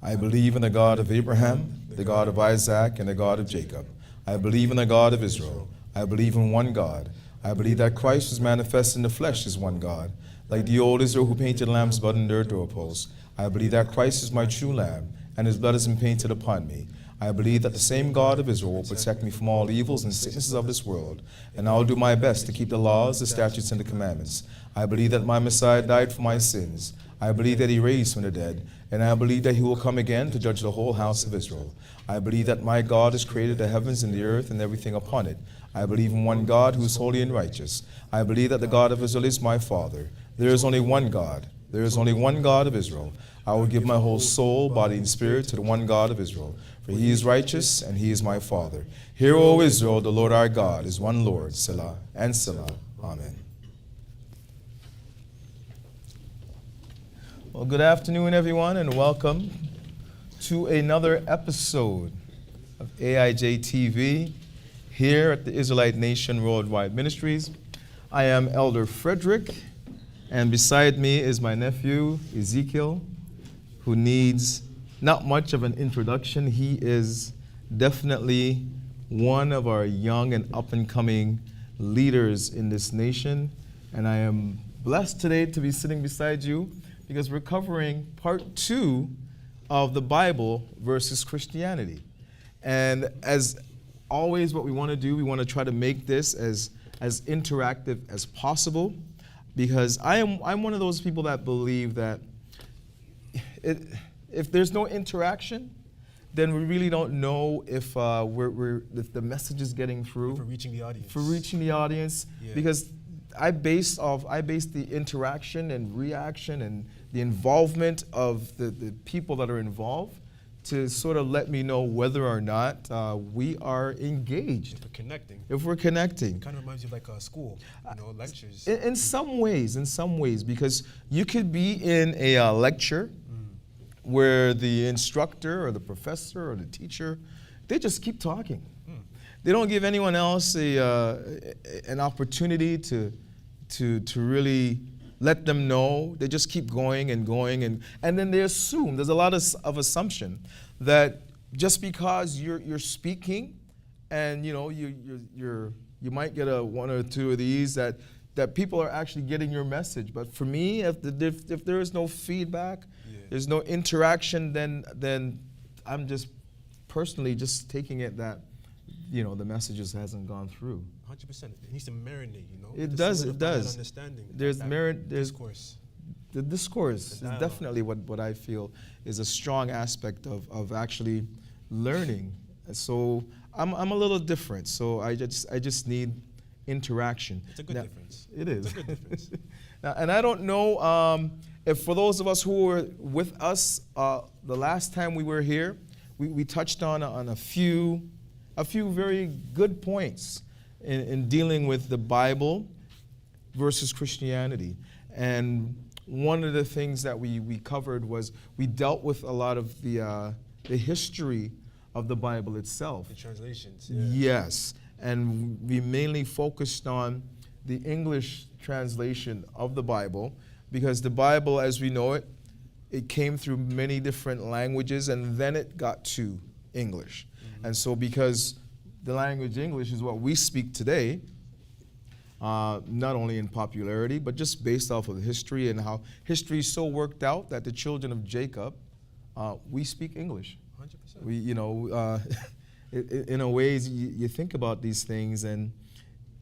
I believe in the God of Abraham, the God of Isaac, and the God of Jacob. I believe in the God of Israel. I believe in one God. I believe that Christ was manifest in the flesh as one God. Like the old Israel who painted lamb's blood in their doorposts, I believe that Christ is my true lamb, and his blood has been painted upon me. I believe that the same God of Israel will protect me from all evils and sicknesses of this world, and I will do my best to keep the laws, the statutes, and the commandments. I believe that my Messiah died for my sins. I believe that he raised from the dead, and I believe that he will come again to judge the whole house of Israel. I believe that my God has created the heavens and the earth and everything upon it. I believe in one God who is holy and righteous. I believe that the God of Israel is my Father. There is only one God. There is only one God of Israel. I will give my whole soul, body, and spirit to the one God of Israel, for he is righteous and he is my Father. Hear, O Israel, the Lord our God is one Lord, Selah and Selah. Amen. Well, good afternoon, everyone, and welcome to another episode of AIJ TV here at the Israelite Nation Worldwide Ministries. I am Elder Frederick, and beside me is my nephew, Ezekiel, who needs not much of an introduction. He is definitely one of our young and up-and-coming leaders in this nation, and I am blessed today to be sitting beside you because we're covering part 2 of the Bible versus Christianity. And as always, what we want to do, we want to try to make this as interactive as possible, because I'm one of those people that believe that if there's no interaction, then we really don't know if if the message is getting through. For reaching the audience. For reaching the audience, yeah. Because I base the interaction and reaction and the involvement of the people that are involved to sort of let me know whether or not we are engaged. If we're connecting. It kind of reminds you of like a school, lectures. In some ways, because you could be in a lecture where the instructor or the professor or the teacher, they just keep talking. They don't give anyone else an opportunity to really let them know. They just keep going, and then they assume. There's a lot of assumption that just because you're speaking, and you might get one or two of these that people are actually getting your message. But for me, if there is no feedback, there's no interaction, then I'm just personally just taking it that the message just hasn't gone through. 100%. It needs to marinate, It does. Understanding. There's discourse. The discourse is definitely what I feel is a strong aspect of actually learning. So I'm a little different. So I just need interaction. It's a good difference. It is. It's a good difference. Now, and I don't know if for those of us who were with us the last time we were here, we touched on a few very good points in dealing with the Bible versus Christianity. And one of the things that we covered was we dealt with a lot of the history of the Bible itself. The translations. Yeah. Yes. And we mainly focused on the English translation of the Bible, because the Bible, as we know it, it came through many different languages, and then it got to English. And so because the language English is what we speak today, not only in popularity, but just based off of history and how history so worked out that the children of Jacob, we speak English. 100%. We, in a ways, you think about these things and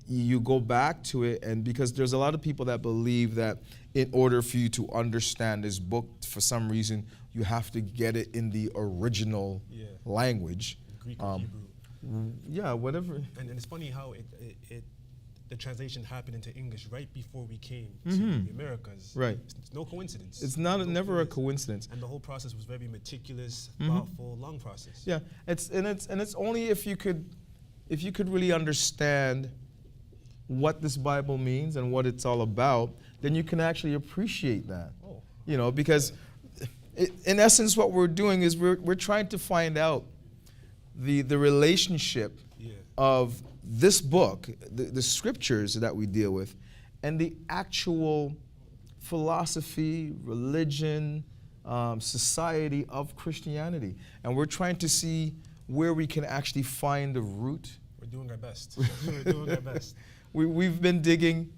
you go back to it, and because there's a lot of people that believe that in order for you to understand this book, for some reason, you have to get it in the original language. Greek or Hebrew. Yeah, whatever. And it's funny how the translation happened into English right before we came to the Americas. Right. It's no coincidence. It's never a coincidence. And the whole process was very meticulous, thoughtful, long process. Yeah, it's only if you could really understand what this Bible means and what it's all about, then you can actually appreciate that. Because in essence, what we're doing is we're trying to find out the relationship of this book, the scriptures that we deal with, and the actual philosophy, religion, society of Christianity. And we're trying to see where we can actually find the root. We're doing our best. We're doing our best. We've been digging.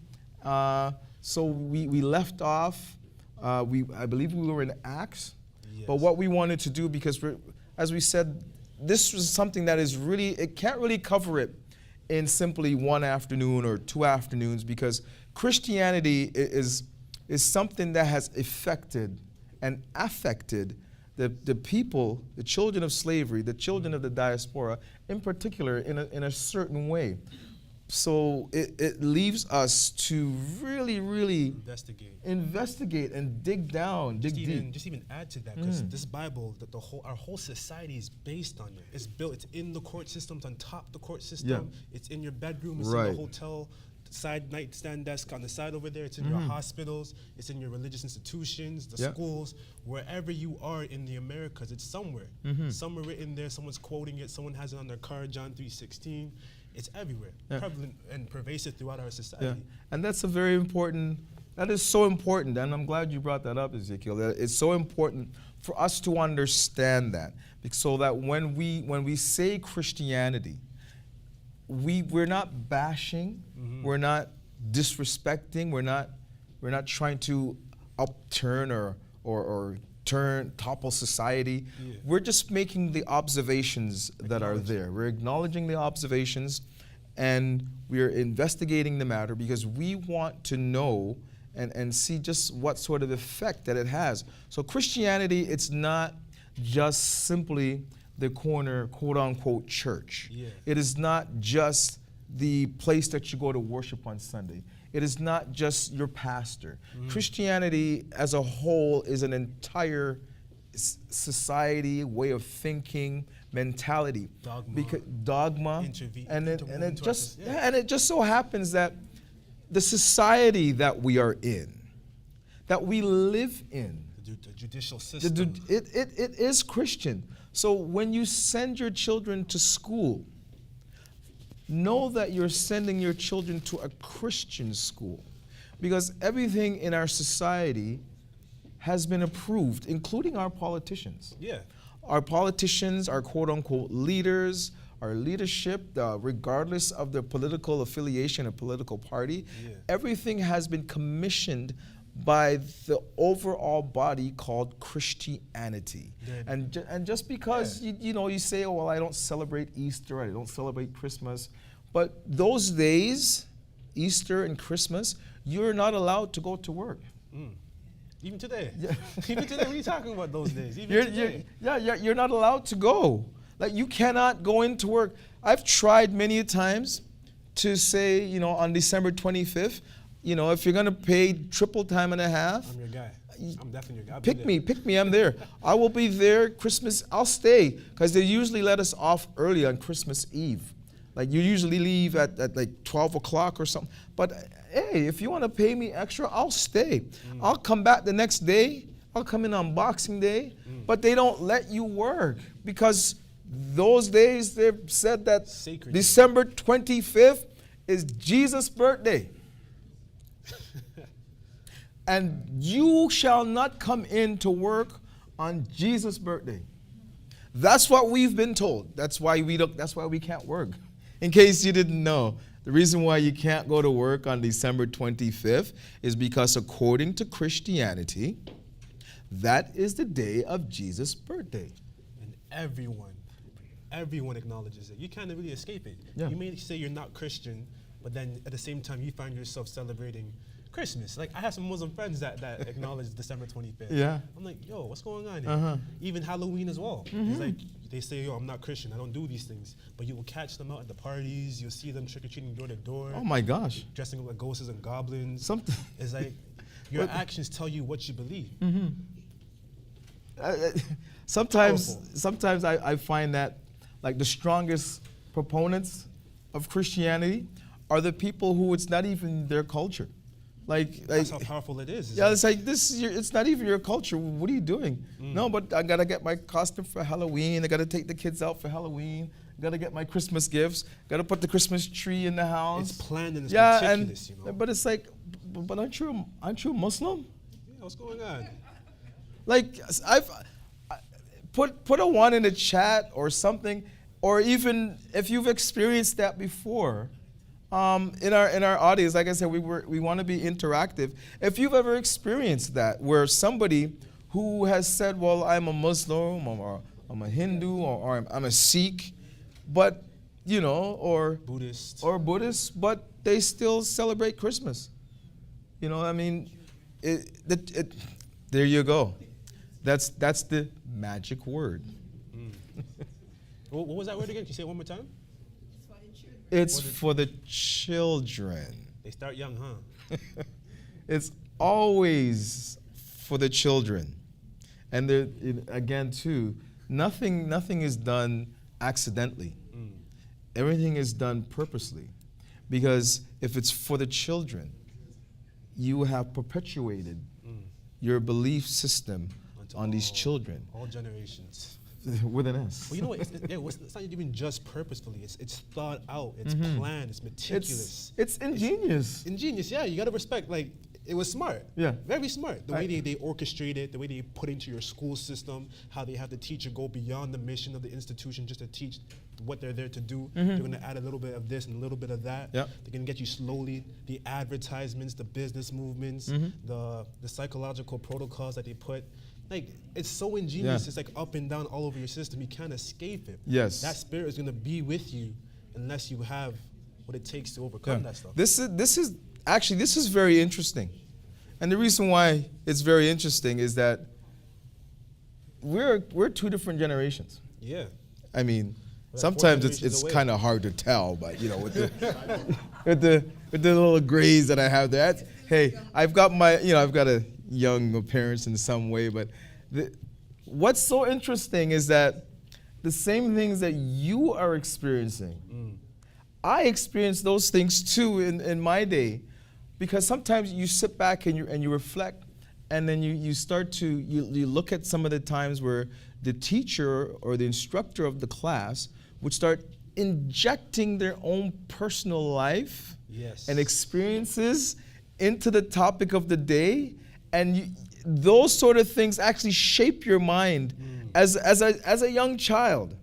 So we left off, I believe we were in Acts. Yes. But what we wanted to do, because as we said, this was something that is really, it can't really cover it in simply one afternoon or 2 afternoons, because Christianity is something that has affected and affected the people, the children of slavery, the children of the diaspora, in particular, in a certain way. So it leaves us to really, really investigate and dig down, dig deep. Just even add to that, because this Bible, our whole society is based on it. It's built. It's in the court system. It's on top of the court system. Yeah. It's in your bedroom. It's in the hotel side nightstand desk on the side over there. It's in your hospitals. It's in your religious institutions, the schools, wherever you are in the Americas. It's somewhere. Somewhere written there. Someone's quoting it. Someone has it on their car. John 3:16. It's everywhere, prevalent and pervasive throughout our society. Yeah. And that's a very important, that is so important, and I'm glad you brought that up, Ezekiel. It's so important for us to understand that, so that when we say Christianity, we're not bashing, we're not disrespecting, we're not trying to upturn or topple society. Yeah. We're just making the observations that are there. We're acknowledging the observations, and we're investigating the matter because we want to know and see just what sort of effect that it has. So Christianity, it's not just simply the corner, quote-unquote, church. Yeah. It is not just the place that you go to worship on Sunday. It is not just your pastor. Christianity as a whole is an entire society, way of thinking, mentality. Dogma. And it just so happens that the society that we are in, that we live in, the judicial system, it is Christian. So when you send your children to school, know that you're sending your children to a Christian school, because everything in our society has been approved, including our politicians. Yeah. Our politicians, our quote-unquote leaders, our leadership, regardless of their political affiliation or political party, everything has been commissioned by the overall body called Christianity. And just because you say, oh, well, I don't celebrate Easter, I don't celebrate Christmas, but those days, Easter and Christmas, you're not allowed to go to work. Even today. Yeah. Even today, what are you talking about those days? You're not allowed to go. Like, you cannot go into work. I've tried many times to say, on December 25th, if you're going to pay triple time and a half. I'm your guy. I'm definitely your guy. Pick me, I'm there. I will be there Christmas. I'll stay, because they usually let us off early on Christmas Eve. Like, you usually leave at like 12 o'clock or something. But hey, if you want to pay me extra, I'll stay. I'll come back the next day. I'll come in on Boxing Day. But they don't let you work, because those days they've said that Sacred. December 25th is Jesus' birthday. And you shall not come in to work on Jesus' birthday. That's what we've been told. That's why we can't work. In case you didn't know, the reason why you can't go to work on December 25th is because, according to Christianity, that is the day of Jesus' birthday. And everyone acknowledges it. You can't really escape it. Yeah. You may say you're not Christian, but then at the same time you find yourself celebrating Christmas. Like, I have some Muslim friends that acknowledge December 25th. Yeah. I'm like, yo, what's going on here? Even Halloween as well. It's like, they say, yo, I'm not Christian, I don't do these things. But you will catch them out at the parties, you'll see them trick-or-treating door to door. Oh my gosh. Dressing up like ghosts and goblins. It's like, your actions tell you what you believe. Sometimes I find that, like, the strongest proponents of Christianity are the people who it's not even their culture. That's how powerful it is. Yeah, it's like, it's not even your culture. What are you doing? No, but I gotta get my costume for Halloween. I gotta take the kids out for Halloween. Gotta get my Christmas gifts. Gotta put the Christmas tree in the house. It's planned and it's meticulous, But it's like, but aren't you a Muslim? Yeah, what's going on? Like put a 1 in the chat or something, or even if you've experienced that before. In our audience, like I said, we want to be interactive. If you've ever experienced that, where somebody who has said, well, I'm a Muslim, or I'm a Hindu, or I'm a Sikh, but, or Buddhist, but they still celebrate Christmas. I mean, there you go. That's the magic word. What was that word again? Can you say it one more time? It's for the children. They start young, huh? It's always for the children. And again, too, nothing is done accidentally. Everything is done purposely. Because if it's for the children, you have perpetuated your belief system on these children. All generations. With an S. Well, you know what? It's not even just purposefully. It's thought out. It's planned. It's meticulous. It's ingenious. Ingenious, yeah. You got to respect, like, it was smart. Yeah. Very smart. The way they orchestrate it, the way they put into your school system, how they have the teacher go beyond the mission of the institution just to teach what they're there to do. They're going to add a little bit of this and a little bit of that. Yep. They're going to get you slowly. The advertisements, the business movements, the psychological protocols that they put. Like, it's so ingenious. Yeah. It's like up and down all over your system. You can't escape it. Yes. That spirit is going to be with you unless you have what it takes to overcome that stuff. This is very interesting. And the reason why it's very interesting is that we're 2 different generations. Yeah. I mean, We're sometimes 4 it's generations kind of hard to tell, but with the little grays that I have there. Hey, I've got a young parents in some way, but what's so interesting is that the same things that you are experiencing, I experienced those things too in my day, because sometimes you sit back and you reflect, and then you start to you look at some of the times where the teacher or the instructor of the class would start injecting their own personal life and experiences into the topic of the day. And those sort of things actually shape your mind as a young child.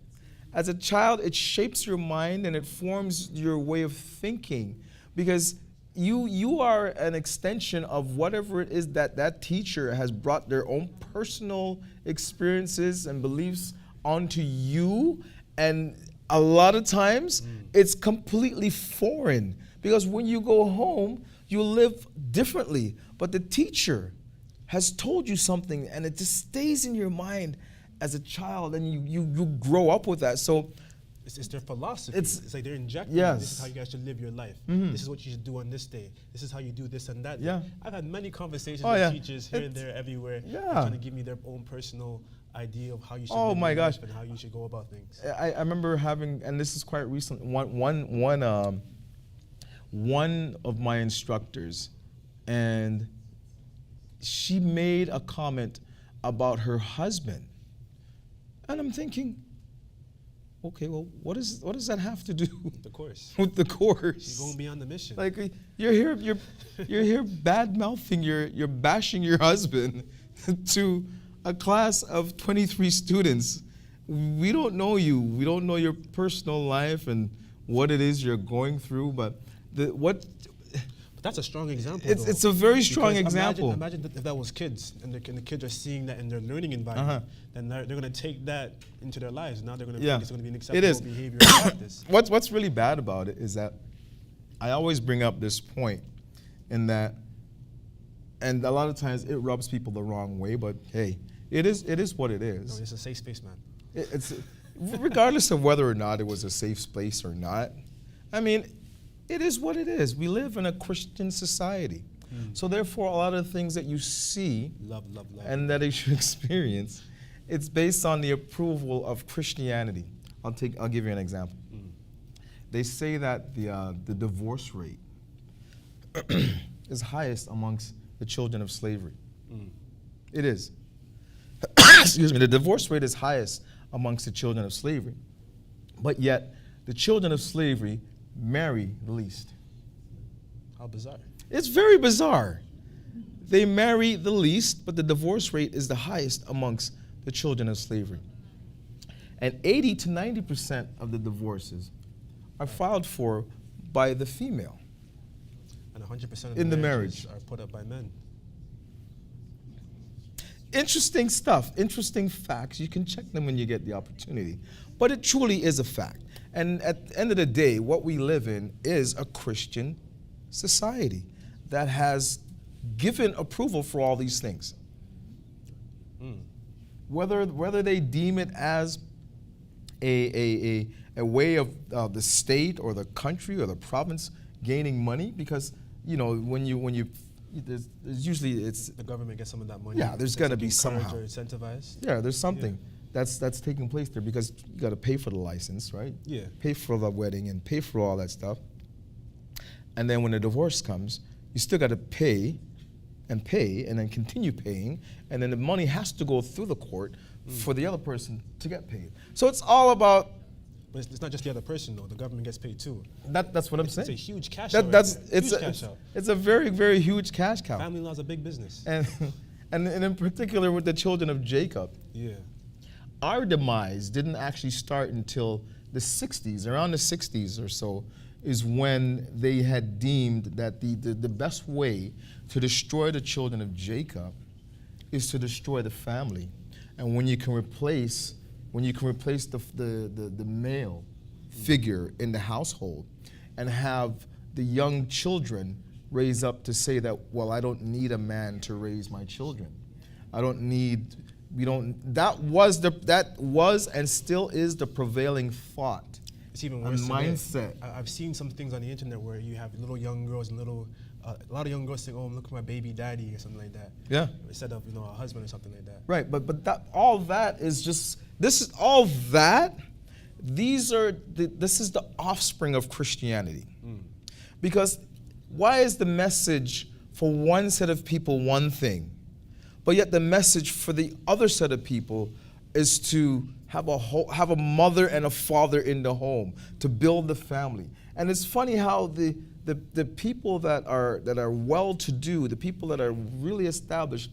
As a child, it shapes your mind and it forms your way of thinking, because you are an extension of whatever it is that teacher has brought their own personal experiences and beliefs onto you. And a lot of times, it's completely foreign, because when you go home, you live differently. But the teacher has told you something, and it just stays in your mind as a child, and you grow up with that. So it's their philosophy. It's like they're injecting. Yes. This is how you guys should live your life. This is what you should do on this day. This is how you do this and that. Yeah. I've had many conversations with teachers here and there, everywhere, trying to give me their own personal idea of how you should live your life and how you should go about things. I remember having, and this is quite recent, one of my instructors, and she made a comment about her husband. And I'm thinking, okay, well, what does that have to do The course. with the course? She's going beyond the mission. Like, you're here bad mouthing, you're bashing your husband to a class of 23 students. We don't know you. We don't know your personal life and what it is you're going through, but that's a strong example. It's a very strong example. Imagine if that was kids, and the kids are seeing that in their learning environment, then they're going to take that into their lives. Now they're going to think it's going to be an acceptable behavior and practice. What's really bad about it is that I always bring up this point, in that, and a lot of times it rubs people the wrong way, but hey, it is what it is. No, it's a safe space, man. It's regardless of whether or not it was a safe space or not. I mean, it is what it is. We live in a Christian society. So therefore, a lot of the things that you see love. and that you should experience, it's based on the approval of Christianity. I'll give you an example. They say that the divorce rate is highest amongst the children of slavery. It is. Excuse me. The divorce rate is highest amongst the children of slavery. But yet, the children of slavery marry the least. How bizarre. It's very bizarre. They marry the least, but the divorce rate is the highest amongst the children of slavery. And 80 to 90% of the divorces are filed for by the female. And 100% of in the marriages marriage are put up by men. Interesting stuff, interesting facts. You can check them when you get the opportunity. But it truly is a fact. And at the end of the day, what we live in is a Christian society that has given approval for all these things. Whether they deem it as a way of the state or the country or the province gaining money, because when you there's usually it's the government gets some of that money. Yeah, there's got to be somehow. Or incentivized. Yeah, there's something that's taking place there, because you got to pay for the license, right? Yeah. Pay for the wedding and pay for all that stuff. And then when the divorce comes, you still got to pay and then continue paying, and then the money has to go through the court for the other person to get paid. So it's all about. But it's not just the other person, though. The government gets paid too. That's what I'm saying. It's a huge cash that, out. That's Right it's huge a, cash out. It's a very, very huge cash cow. Family law is a big business. And in particular with the children of Jacob. Yeah. Our demise didn't actually start until the 60s, around the 60s or so, is when they had deemed that the best way to destroy the children of Jacob is to destroy the family. And when you can replace the male figure in the household and have the young children raise up to say that, well, I don't need a man to raise my children. That was and still is the prevailing thought. It's even worse. Mindset. I've seen some things on the internet where you have little young girls and a lot of young girls saying, "Oh, look at my baby daddy" or something like that. Yeah. Instead of a husband or something like that. Right, but all that is just this is the offspring of Christianity. Because why is the message for one set of people one thing, but yet the message for the other set of people is to have a mother and a father in the home, to build the family? And it's funny how the people that are well-to-do, the people that are really established,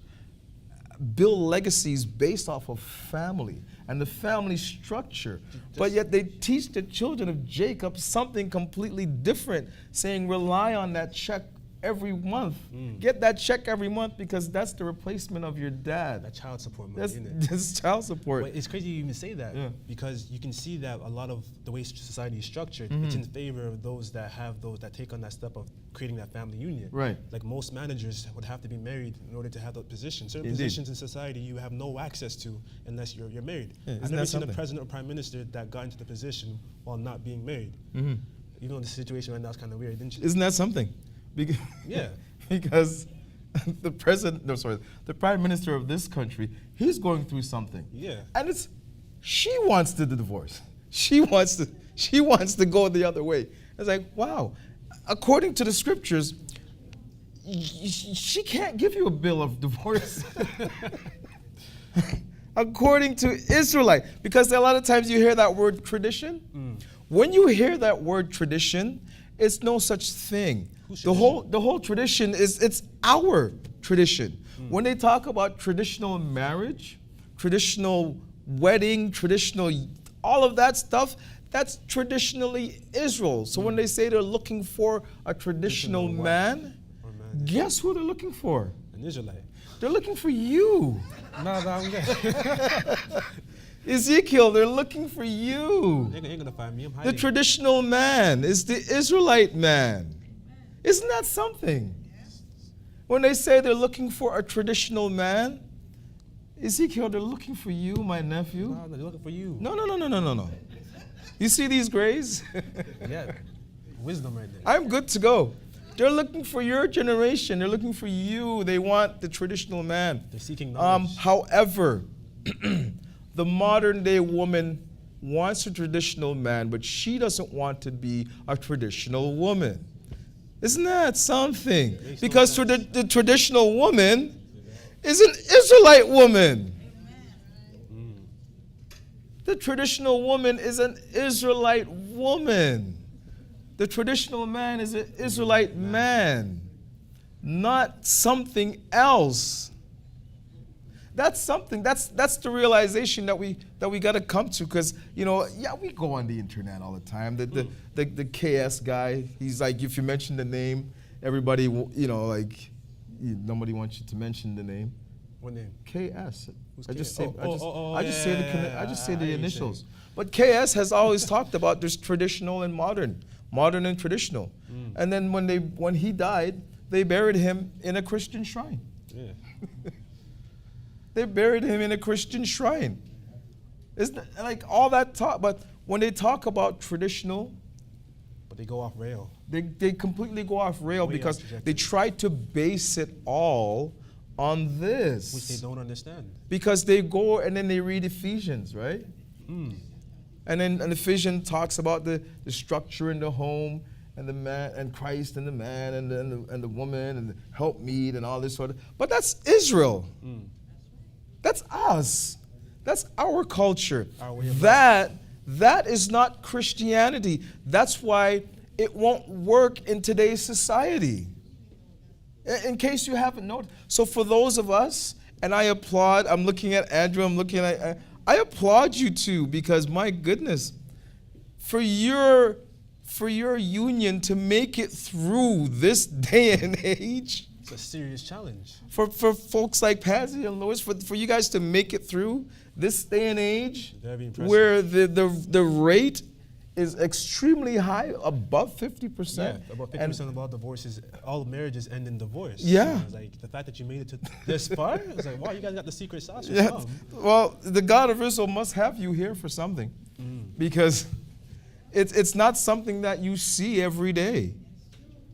build legacies based off of family and the family structure. But yet they teach the children of Jacob something completely different, saying rely on that check every month. Get that check every month, because that's the replacement of your dad. That child support money, isn't it? That's child support. But it's crazy you even say that, because you can see that a lot of the way society is structured, it's in favor of those that take on that step of creating that family union. Right. Like most managers would have to be married in order to have that position. Certain Indeed. positions in society you have no access to unless you're married. Yeah, I've isn't never that seen a something? president or prime minister that got into the position while not being married. Even though the situation right now is kind of weird, didn't you? Isn't that something? Yeah. Because the prime minister of this country, he's going through something. Yeah. And she wants the divorce. She wants to go the other way. It's like, wow. According to the scriptures, she can't give you a bill of divorce. According to Israelite, because a lot of times you hear that word tradition. When you hear that word tradition, it's no such thing. The whole tradition it's our tradition. When they talk about traditional marriage, traditional wedding, traditional all of that stuff, that's traditionally Israel. So when they say they're looking for a traditional man, guess who they're looking for? An Israelite. They're looking for you. No, I'm good. Ezekiel, they're looking for you. They ain't gonna find me. I'm hiding. The traditional man is the Israelite man. Isn't that something? When they say they're looking for a traditional man, Ezekiel, they're looking for you, my nephew. No, they're looking for you. No. You see these grays? Yeah. Wisdom right there. I'm good to go. They're looking for your generation. They're looking for you. They want the traditional man. They're seeking knowledge. However, the modern day woman wants a traditional man, but she doesn't want to be a traditional woman. Isn't that something? Because the traditional woman is an Israelite woman. The traditional woman is an Israelite woman. The traditional man is an Israelite man. not something else. That's something. That's the realization that we got to come to, because we go on the internet all the time. The KS guy, he's like, if you mention the name, everybody nobody wants you to mention the name. What name? KS. Who's I just KS? say I just say the AIJ. initials. But KS has always talked about there's traditional and modern and traditional. And then when he died, they buried him in a Christian shrine. Yeah. They buried him in a Christian shrine. Isn't it, like all that talk? But when they talk about traditional, But they go off rail. they completely go off rail Way because off trajectory. they try to base it all on this. Which they don't understand. Because they go and then they read Ephesians, right? And then Ephesians talks about the structure in the home and the man and Christ and the man and the woman and the helpmeet and all this sort of. But that's Israel. That's us. That's our culture. Our way of That is not Christianity. That's why it won't work in today's society. In case you haven't noticed. So for those of us, and I applaud, I'm looking at Andrew, I applaud you too, because my goodness, for your union to make it through this day and age, It's a serious challenge. for folks like Patsy and Lois, for you guys to make it through this day and age, Very impressive. where the rate is extremely high, above 50%. Yeah, about 50% And of all divorces, all marriages end in divorce. Yeah. It's like the fact that you made it to this far, it's like, wow, you guys got the secret sauce. or yeah, something. well, the God of Israel must have you here for something, because it's not something that you see every day.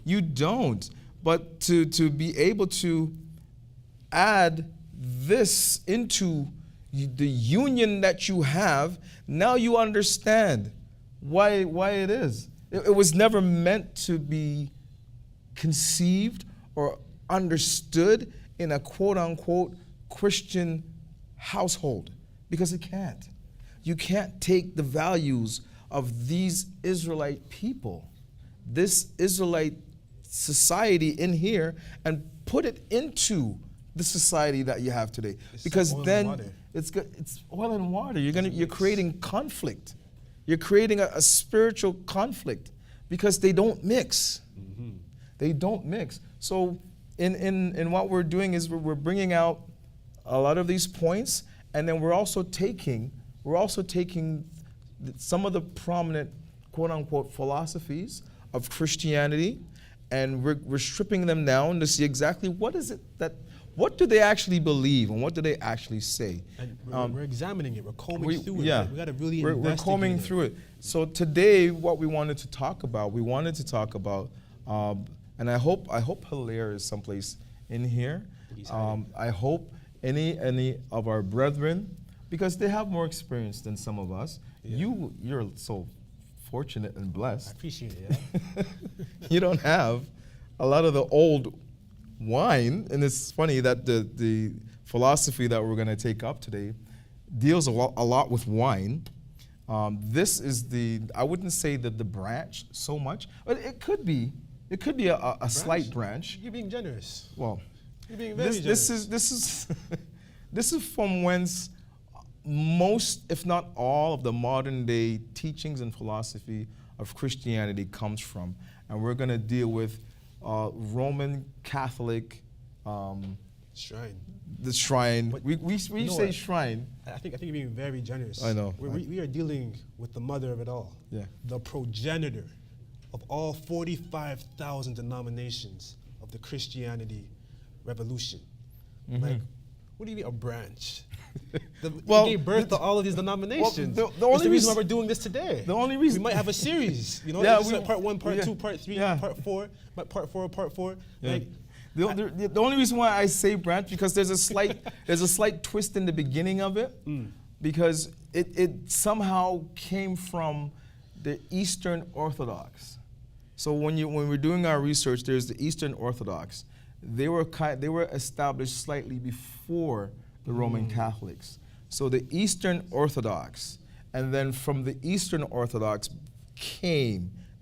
You don't. But to be able to add this into the union that you have, now you understand why it is. It was never meant to be conceived or understood in a quote-unquote Christian household, because it can't. You can't take the values of these Israelite people, this Israelite society in here, and put it into the society that you have today. It's because oil and then water. it's oil and water. You're creating conflict. You're creating a spiritual conflict, because they don't mix. They don't mix. So in what we're doing is we're bringing out a lot of these points, and then we're also taking some of the prominent quote-unquote philosophies of Christianity, and we're stripping them down to see exactly what do they actually believe and what do they actually say. And we're examining it. We're combing through it. Yeah, Right? We got to really we're investigate combing it. through it. So today, what we wanted to talk about, and I hope Hilaire is someplace in here. He's hiding. I hope any of our brethren, because they have more experience than some of us. Yeah. You're so fortunate and I blessed. appreciate it. Yeah? You don't have a lot of the old wine, and it's funny that the philosophy that we're going to take up today deals a lot with wine. This is I wouldn't say that the branch so much, but it could be a slight branch. You're being generous. Well, You're being very generous. this is from whence most, if not all, of the modern day teachings and philosophy of Christianity comes from, and we're going to deal with Roman Catholic, Shrine. the shrine. But We know say what? shrine. I think you're being very generous. I know. We are dealing with the mother of it all. Yeah. The progenitor of all 45,000 denominations of the Christianity revolution. Like, what do you mean a branch? Well, it gave birth to all of these denominations. the It's only the reason reason- why we're doing this today. the only reason- we might have a series. You know, Yeah, it's like part 1, part 2, part 3, Yeah. part 4, part 4. Yeah. Like, The only reason why I say branch, because there's a slight twist in the beginning of it, because it somehow came from the Eastern Orthodox. So when we're doing our research, there's the Eastern Orthodox. They were established slightly before the Roman Catholics. So the Eastern Orthodox, and then from the Eastern Orthodox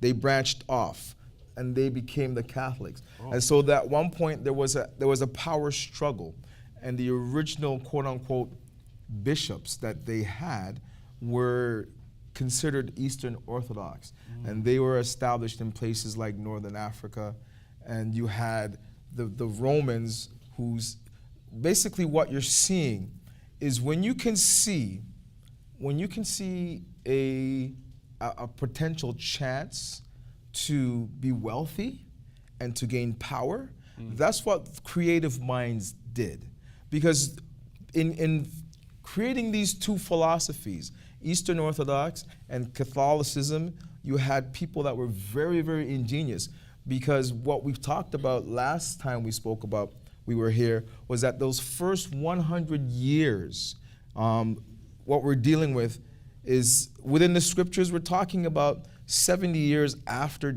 they branched off. and they became the Catholics. Oh. And so at one point there was a power struggle, and the original quote unquote bishops that they had were considered Eastern Orthodox, and they were established in places like Northern Africa, and you had the Romans, who's basically what you're seeing is when you can see a potential chance to be wealthy and to gain power, that's what creative minds did. Because in creating these two philosophies, Eastern Orthodox and Catholicism, you had people that were very, very ingenious. Because what we've talked about last time we were here, was that those first 100 years, what we're dealing with is, within the scriptures, we're talking about 70 years after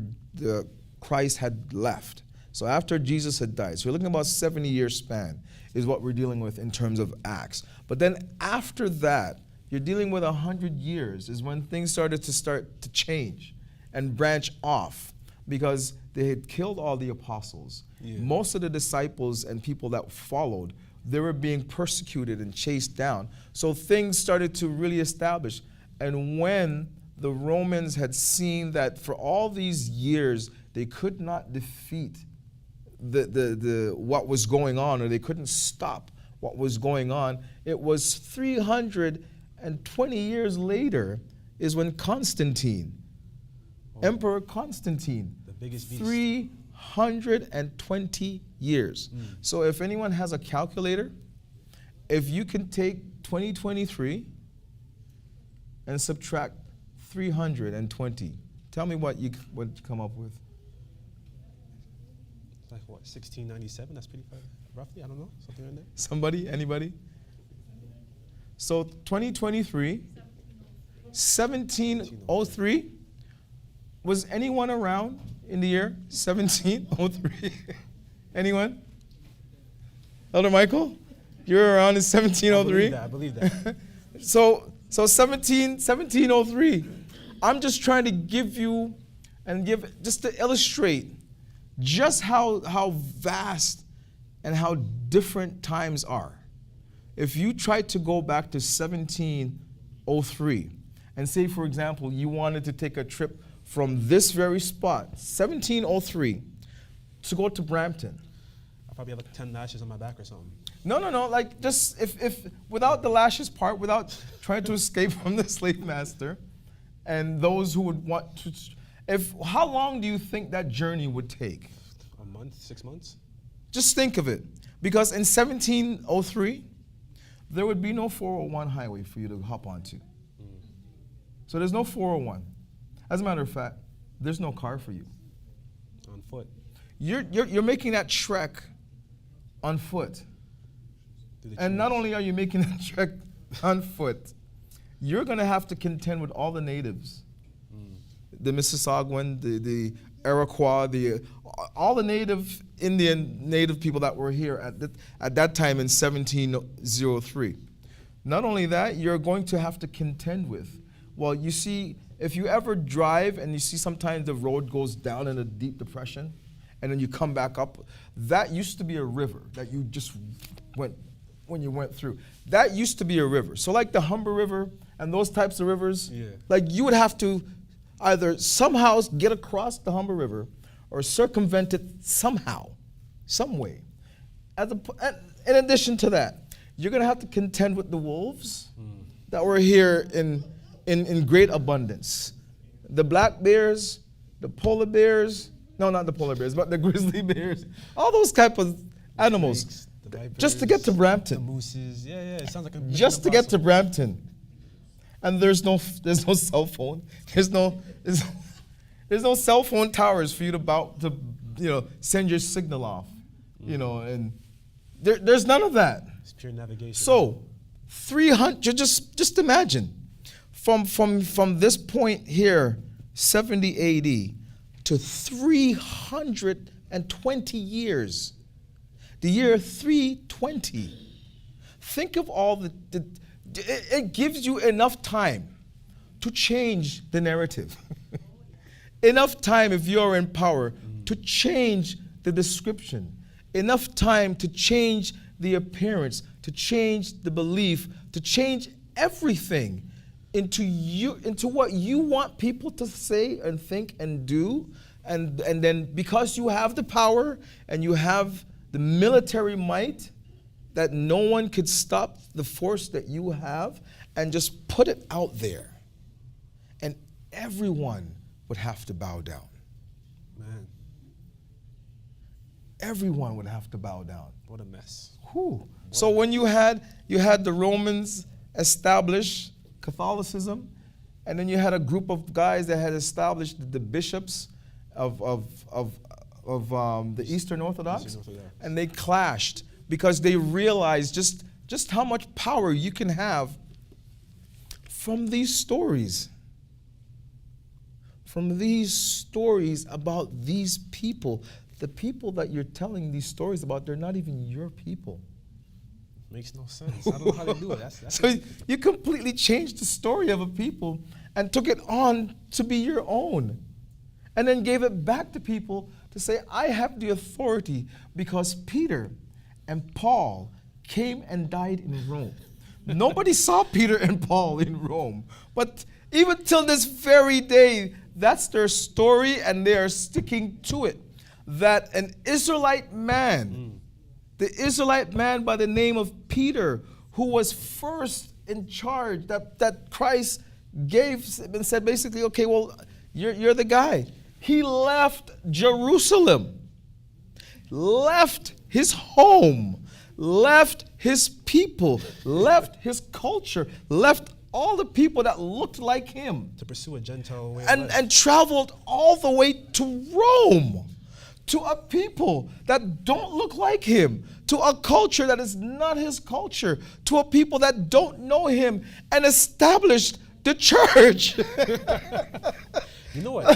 Christ had left. So after Jesus had died. So we're looking at about 70-year span is what we're dealing with in terms of Acts. But then after that, you're dealing with 100 years is when things started to change and branch off, because they had killed all the apostles. Yeah. Most of the disciples and people that followed, they were being persecuted and chased down. So things started to really establish. And when the Romans had seen that for all these years they could not defeat the what was going on, or they couldn't stop what was going on, it was 320 years later is when Constantine, Emperor Constantine, the biggest beast. 320 years. So if anyone has a calculator, if you can take 2023 and subtract 320, tell me what you come up with. Like what, 1697? That's pretty far, roughly, I don't know, something like that. Somebody, anybody? So 2023, 1703. Was anyone around in the year 1703? Anyone? Elder Michael? You're around in 1703? I believe that. So 1703. I'm just trying to give you just to illustrate just how vast and how different times are. If you try to go back to 1703 and say, for example, you wanted to take a trip from this very spot, 1703, to go to Brampton. I'll probably have like 10 lashes on my back or something. No, like just if without the lashes part, without trying to escape from the slave master, and those who would want to, how long do you think that journey would take? A month, 6 months? Just think of it. Because in 1703, there would be no 401 highway for you to hop onto. So there's no 401. As a matter of fact, there's no car for you. On foot. You're making that trek on foot. And not only are you making that trek on foot, you're going to have to contend with all the natives. The Mississaugan, the Iroquois, all the native people that were here at that time in 1703. Not only that, you're going to have to contend with, well, you see, if you ever drive and you see sometimes the road goes down in a deep depression and then you come back up, that used to be a river that you just went, when you went through. That used to be a river. So like the Humber River and those types of rivers, like you would have to either somehow get across the Humber River or circumvent it somehow, some way. In addition to that, you're going to have to contend with the wolves that were here in great abundance. The black bears, the polar bears, no, not the polar bears, but the grizzly bears, all those type of animals. Just to get to Brampton. The mooses, it sounds like a just to get to Brampton. And there's no cell phone. There's no cell phone towers for you to send your signal off. And there's none of that. It's pure navigation. So 300, just imagine. From this point here, 70 AD, to 320 years. The year 320. Think of all it gives you enough time to change the narrative. Enough time, if you're in power, to change the description, enough time to change the appearance, to change the belief, to change everything into what you want people to say and think and do. And then because you have the power and you have the military might, that no one could stop the force that you have, and just put it out there. And everyone would have to bow down. Man. Everyone would have to bow down. What a mess. Whew. So when you had the Romans establish Catholicism, and then you had a group of guys that had established the bishops of the Eastern Orthodox, and they clashed because they realized just how much power you can have from these stories. From these stories about these people. The people that you're telling these stories about, they're not even your people. Makes no sense. I don't know how they do it. That's so you completely changed the story of a people and took it on to be your own. And then gave it back to people to say, I have the authority because Peter and Paul came and died in Rome. Nobody saw Peter and Paul in Rome. But even till this very day, that's their story, and they are sticking to it. That an Israelite man, the Israelite man by the name of Peter, who was first in charge, that Christ gave and said basically, okay, well, you're the guy. He left Jerusalem, left his home, left his people, left his culture, left all the people that looked like him to pursue a Gentile way and traveled all the way to Rome, to a people that don't look like him, to a culture that is not his culture, to a people that don't know him, and established the church. You know what?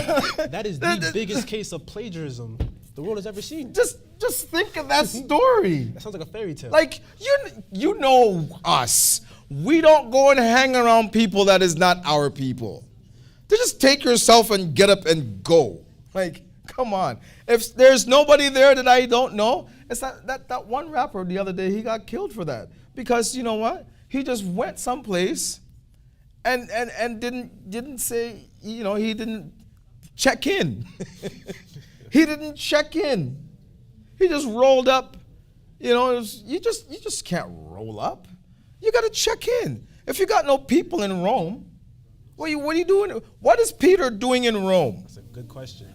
That is the biggest case of plagiarism the world has ever seen. Just think of that story. That sounds like a fairy tale. Like, you know us. We don't go and hang around people that is not our people. To just take yourself and get up and go. Like, come on. If there's nobody there that I don't know, it's that one rapper the other day, he got killed for that. Because you know what? He just went someplace and didn't say, you know, he didn't check in. He didn't check in. He just rolled up. You know, you just can't roll up. You got to check in. If you got no people in Rome, what are you doing? What is Peter doing in Rome? That's a good question.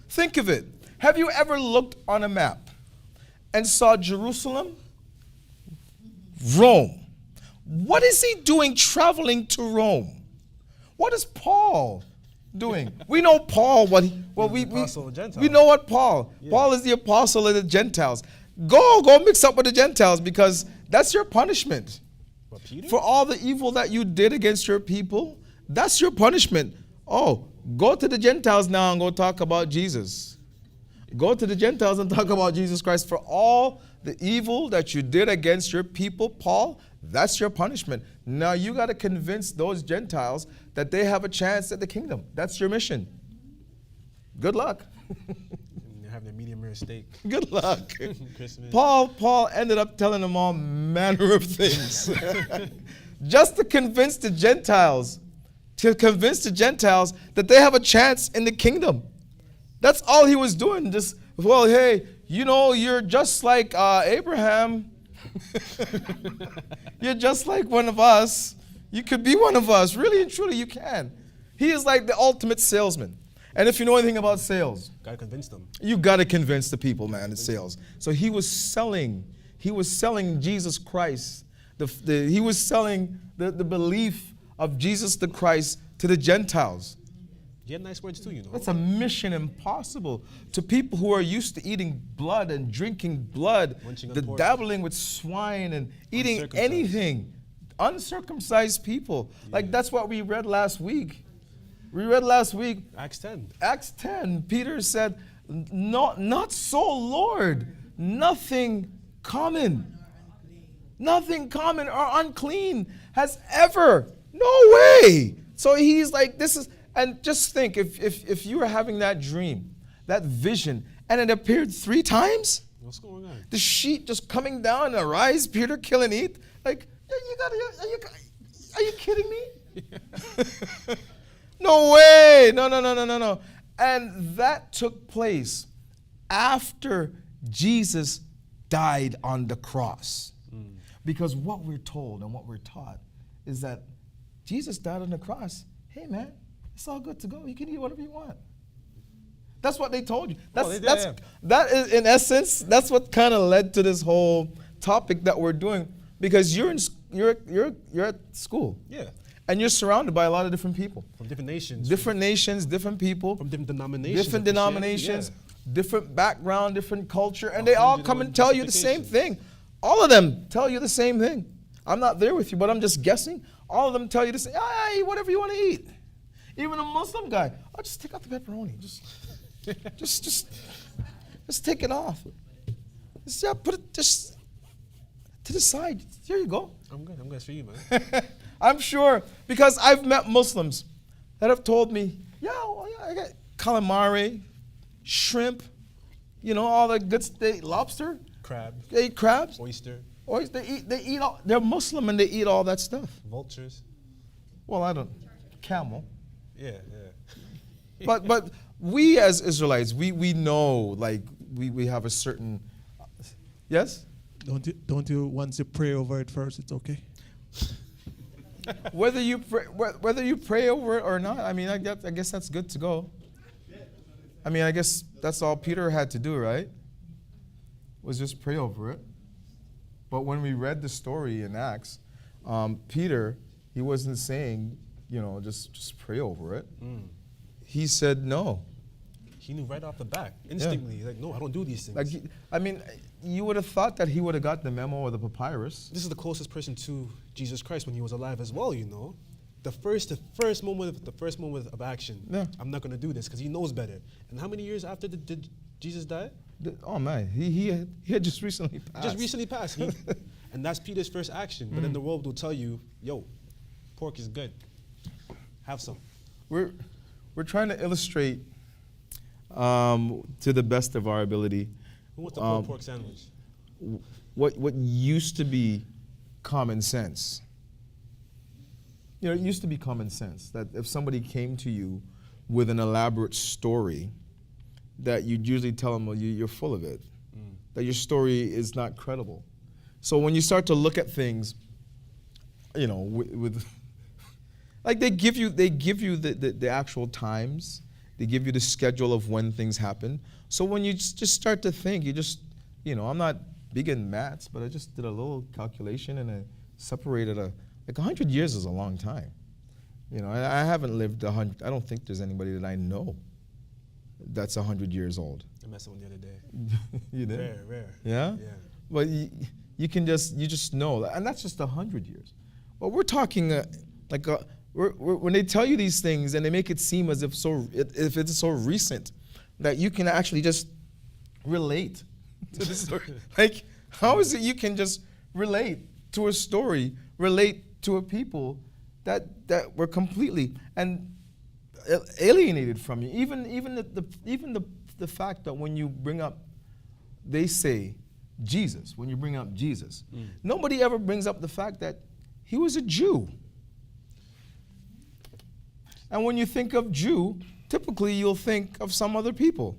Think of it. Have you ever looked on a map and saw Jerusalem, Rome? What is he doing traveling to Rome? What is Paul doing? We know Paul. We know what Paul. Yeah. Paul is the apostle of the Gentiles. Go mix up with the Gentiles, because that's your punishment. What, Peter? For all the evil that you did against your people. That's your punishment. Oh, go to the Gentiles now and go talk about Jesus. Go to the Gentiles and talk about Jesus Christ. For all the evil that you did against your people, Paul, that's your punishment. Now you got to convince those Gentiles that they have a chance at the kingdom. That's your mission. Good luck. They're having a medium rare steak. Good luck. Paul ended up telling them all manner of things. Just to convince the Gentiles that they have a chance in the kingdom. That's all he was doing. Just, well, hey, you know, you're just like Abraham. You're just like one of us. You could be one of us. Really and truly, you can. He is like the ultimate salesman. And if you know anything about sales, gotta convince them. You gotta convince the people, man, in sales. So he was selling Jesus Christ. He was selling the belief of Jesus the Christ to the Gentiles. You had nice words too, you know. That's a mission impossible to people who are used to eating blood and drinking blood, dabbling with swine and eating anything. Uncircumcised people. Yeah. Like that's what we read last week. Acts 10. Acts 10. Peter said, not so, Lord. Nothing common or unclean has ever. No way. So he's like, this is, and just think, if you were having that dream that vision, and it appeared 3 times? What's going on? The sheet just coming down and arise, Peter, kill and eat. Like, are you kidding me? No way. No. And that took place after Jesus died on the cross. Because what we're told and what we're taught is that Jesus died on the cross. Hey, man, it's all good to go. You can eat whatever you want. That's what they told you. That is, in essence, that's what kind of led to this whole topic that we're doing. Because you're at school. Yeah. And you're surrounded by a lot of different people. From different nations. Different people. From different denominations. Different background, different culture. And they all come and tell you the same thing. All of them tell you the same thing. I'm not there with you, but I'm just guessing. All of them tell you the same. Eat whatever you want to eat. Even a Muslim guy, just take out the pepperoni. Just take it off. Put it just to the side. Here you go. I'm good. I'm good for you, man. I'm sure, because I've met Muslims that have told me, I got calamari, shrimp, all the good steak, lobster. Crab. They eat crabs. Oyster. They eat all, they're Muslim and they eat all that stuff. Vultures. Well, camel. Yeah. But we as Israelites, we know, like, we have a certain, yes? Don't you once you pray over it first, it's okay? Whether you pray over it or not, I mean, I guess that's good to go. I mean, I guess that's all Peter had to do, right? Was just pray over it. But when we read the story in Acts, Peter, he wasn't saying, just pray over it. He said no. He knew right off the bat, instantly. Yeah. Like, no, I don't do these things. You would have thought that he would have got the memo or the papyrus. This is the closest person to Jesus Christ when he was alive as well, The first moment of action. Yeah. I'm not going to do this because he knows better. And how many years after did Jesus die? Oh man, he had just recently passed. And that's Peter's first action. But then the world will tell you, pork is good. Have some. We're trying to illustrate to the best of our ability. Who wants a pulled pork sandwich? What used to be common sense. It used to be common sense that if somebody came to you with an elaborate story, that you'd usually tell them, well, you're full of it, that your story is not credible. So when you start to look at things, with like they give you the actual times, they give you the schedule of when things happen. So when you just start to think, I'm not big in maths, but I just did a little calculation and I separated 100 years is a long time. I haven't lived 100. I don't think there's anybody that I know that's 100 years old. I met someone the other day. You did? Rare. Yeah? Yeah. But you just know, and that's just 100 years. But we're talking when they tell you these things and they make it seem as if it's so recent that you can actually just relate to the story. Like, how is it you can just relate to a story, relate to a people that were completely and alienated from you? Even the fact that when you bring up, they say Jesus. When you bring up Jesus, nobody ever brings up the fact that he was a Jew. And when you think of Jew, typically you'll think of some other people.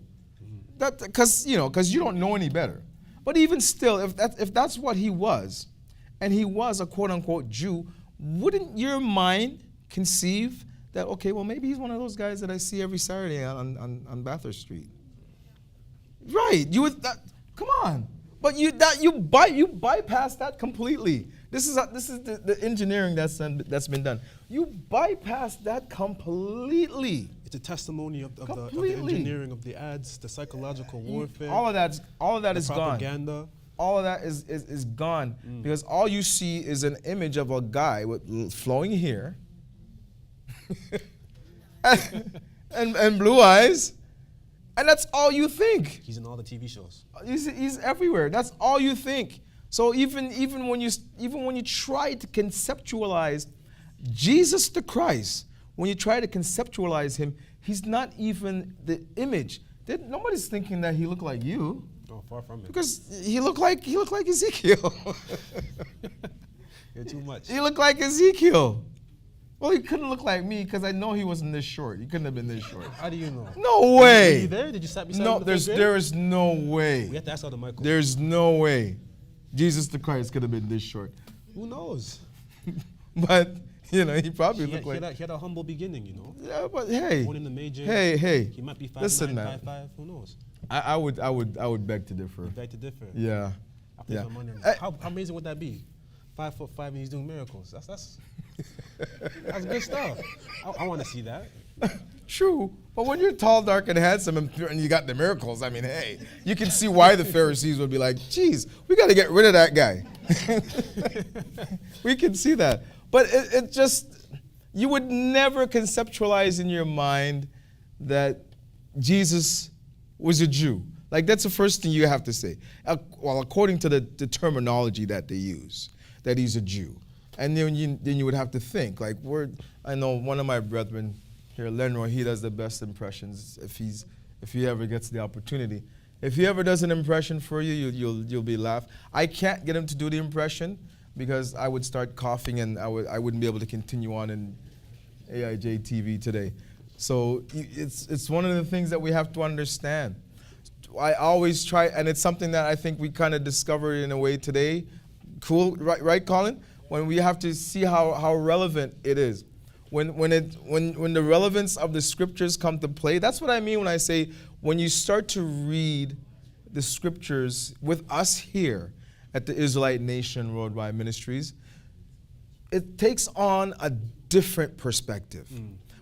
That because you don't know any better. But even still, if that's what he was, and he was a quote unquote Jew, wouldn't your mind conceive that, okay, well, maybe he's one of those guys that I see every Saturday on Bathurst Street? Right. You would come on. But you bypass that completely. This is the engineering that's been done. You bypass that completely. It's a testimony of the engineering, of the ads, the psychological warfare. All of that is gone. Propaganda. All of that is gone because all you see is an image of a guy with flowing hair and blue eyes. And that's all you think. He's in all the TV shows. He's everywhere. That's all you think. So even when you try to conceptualize Jesus the Christ, when you try to conceptualize him, he's not even the image Nobody's thinking that he looked like you. Oh, far from it. Because he looked like Ezekiel. You're too much. He looked like Ezekiel. Well, he couldn't look like me because I know he wasn't this short. He couldn't have been this short. How do you know? No way. Were you there? Did you sat beside No, him? there is no way. We have to ask Elder Michael. There's no way. Jesus the Christ could have been this short. Who knows? But, he probably looked like... He had a humble beginning, Yeah, but hey. Born in the major. Hey. He might be 5'9", Listen, man. 5'5", who knows? I would beg to differ. Beg to differ. Yeah. I put some money on that. How amazing would that be? 5'5" and he's doing miracles. That's good stuff. I want to see that. True, but when you're tall, dark, and handsome, and you got the miracles, I mean, hey, you can see why the Pharisees would be like, geez, we got to get rid of that guy. We can see that. But it just, you would never conceptualize in your mind that Jesus was a Jew. Like, that's the first thing you have to say. Well, according to the terminology that they use, that he's a Jew. And then you would have to think, like, I know one of my brethren here, Lenroy, he does the best impressions if he ever gets the opportunity. If he ever does an impression for you, you'll be laughed. I can't get him to do the impression because I would start coughing and I wouldn't be able to continue on in AIJ TV today. So it's one of the things that we have to understand. I always try, and it's something that I think we kind of discovered in a way today. Cool, right, Colin? When we have to see how relevant it is. When the relevance of the scriptures come to play, that's what I mean when I say when you start to read the scriptures with us here at the Israelite Nation Worldwide Ministries, it takes on a different perspective.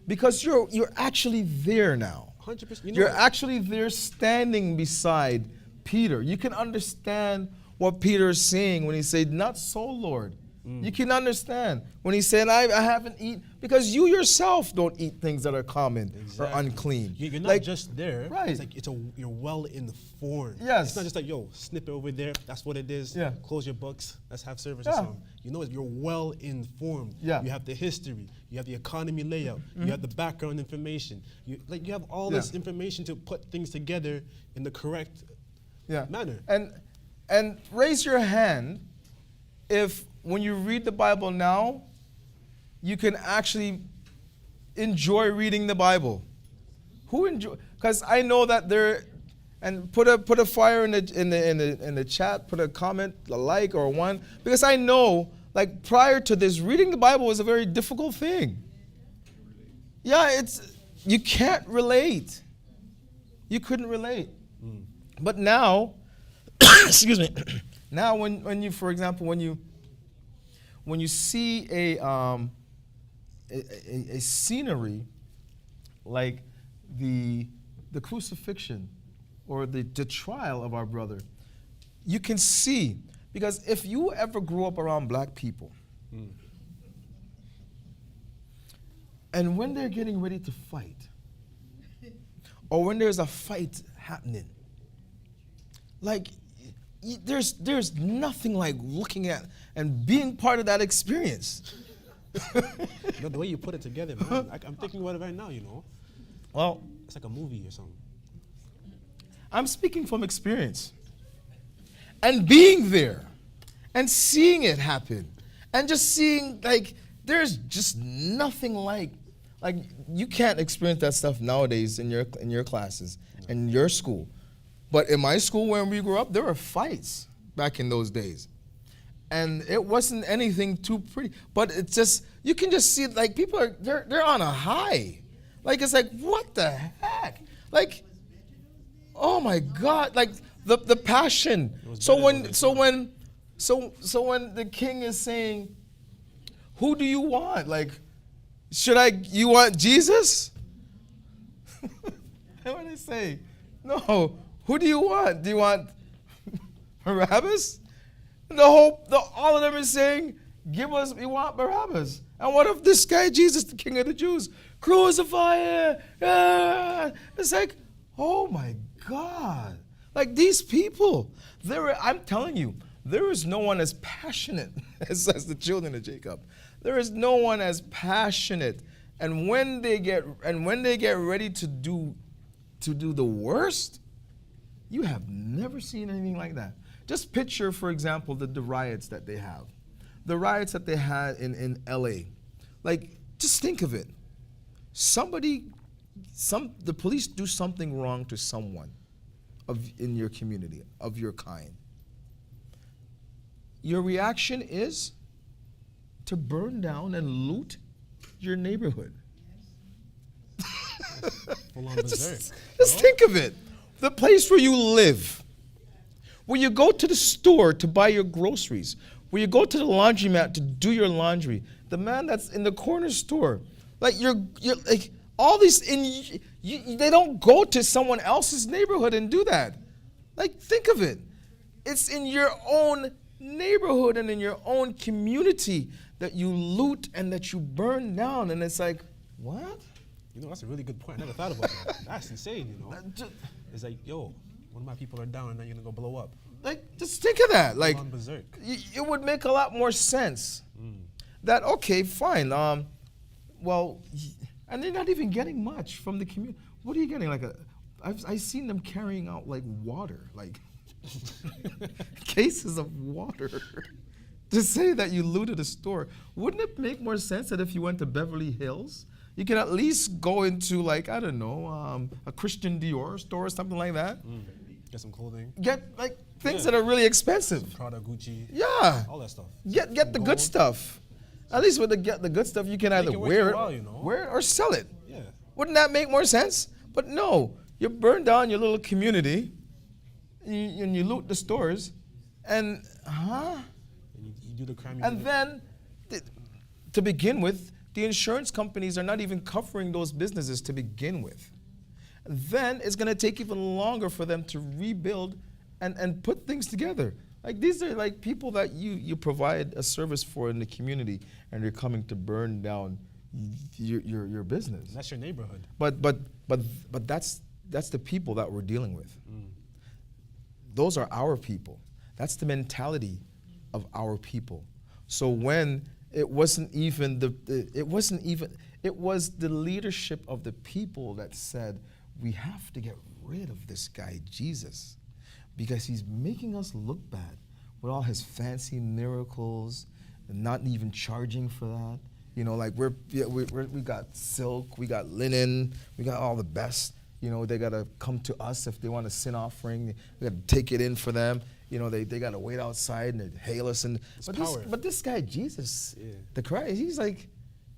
Because you're actually there now. 100%. You're actually there standing beside Peter. You can understand what Peter is saying when he said, "Not so, Lord." You can understand when he said, I haven't eaten, because you yourself don't eat things that are common or unclean. You're not just there. Right. It's like you're well informed. Yes. It's not just like, yo, snip it over there. That's what it is. Yeah. Close your books. Let's have service Yeah. or something. You're well informed. Yeah. You have the history. You have the economy layout. You have the background information. You have all this information to put things together in the correct manner. And raise your hand if when you read the Bible now, you can actually enjoy reading the Bible. Who enjoy? Because I know that there, and put a fire in the chat, put a comment, a like or one, because I know, like, prior to this, reading the Bible was a very difficult thing. Yeah, you can't relate. You couldn't relate. But now, excuse me, now when you, for example, when you see a scenery like the crucifixion or the trial of our brother, you can see, because if you ever grew up around black people, and when they're getting ready to fight, or when there's a fight happening, like, there's nothing like looking at and being part of that experience. The way you put it together, man, I'm thinking about it right now, Well, it's like a movie or something. I'm speaking from experience. And being there and seeing it happen and just seeing, like, there's just nothing like you can't experience that stuff nowadays in your classes, in your school. But in my school, when we grew up, there were fights back in those days. And it wasn't anything too pretty. But it's just, you can just see, like, people they're on a high. Like, it's like, what the heck? Like, oh my God, like the passion. So when the king is saying, who do you want? Like, you want Jesus? And when they say, no, who do you want? Do you want Barabbas? All of them is saying, we want Barabbas. And what if this guy, Jesus, the King of the Jews, crucify him? It's like, oh my God. Like, these people, I'm telling you, there is no one as passionate as the children of Jacob. There is no one as passionate. And when they get ready to do to do the worst, you have never seen anything like that. Just picture, for example, the riots that they have. The riots that they had in LA. Like, just think of it. The police do something wrong to someone in your community, of your kind. Your reaction is to burn down and loot your neighborhood. Full on berserk. Just think of it. The place where you live, where you go to the store to buy your groceries, where you go to the laundromat to do your laundry, the man that's in the corner store, like you're like all these they don't go to someone else's neighborhood and do that. Like, think of it. It's in your own neighborhood and in your own community that you loot and that you burn down, and it's like, what? You know, that's a really good point. I never thought about that. That's insane, you know. It's like, yo, one of my people are down and now you're gonna go blow up. Like, just think of that. Like, on berserk. It would make a lot more sense. That, okay, fine. Well, and they're not even getting much from the community. What are you getting? Like I've seen them carrying out like water, like cases of water. To say that you looted a store, wouldn't it make more sense that if you went to Beverly Hills, you can at least go into, like, I don't know, a Christian Dior store or something like that? Get some clothing. Get like things that are really expensive. Prada, Gucci. Yeah. All that stuff. Get the good stuff. At least with the good stuff, you can either wear it or sell it. Yeah. Wouldn't that make more sense? But no, you burn down your little community, and you loot the stores, and you do the crime. And then, to begin with, the insurance companies are not even covering those businesses to begin with. Then it's going to take even longer for them to rebuild and put things together. Like, these are like people that you provide a service for in the community, and they're coming to burn down your business. That's your neighborhood. But that's the people that we're dealing with. Those are our people. That's the mentality of our people. So when it was the leadership of the people that said, we have to get rid of this guy Jesus, because he's making us look bad with all his fancy miracles and not even charging for that. You know, like we got silk, we got linen, we got all the best. You know, they gotta come to us if they want a sin offering. We gotta take it in for them. You know, they gotta wait outside and hail us. But this guy Jesus, the Christ,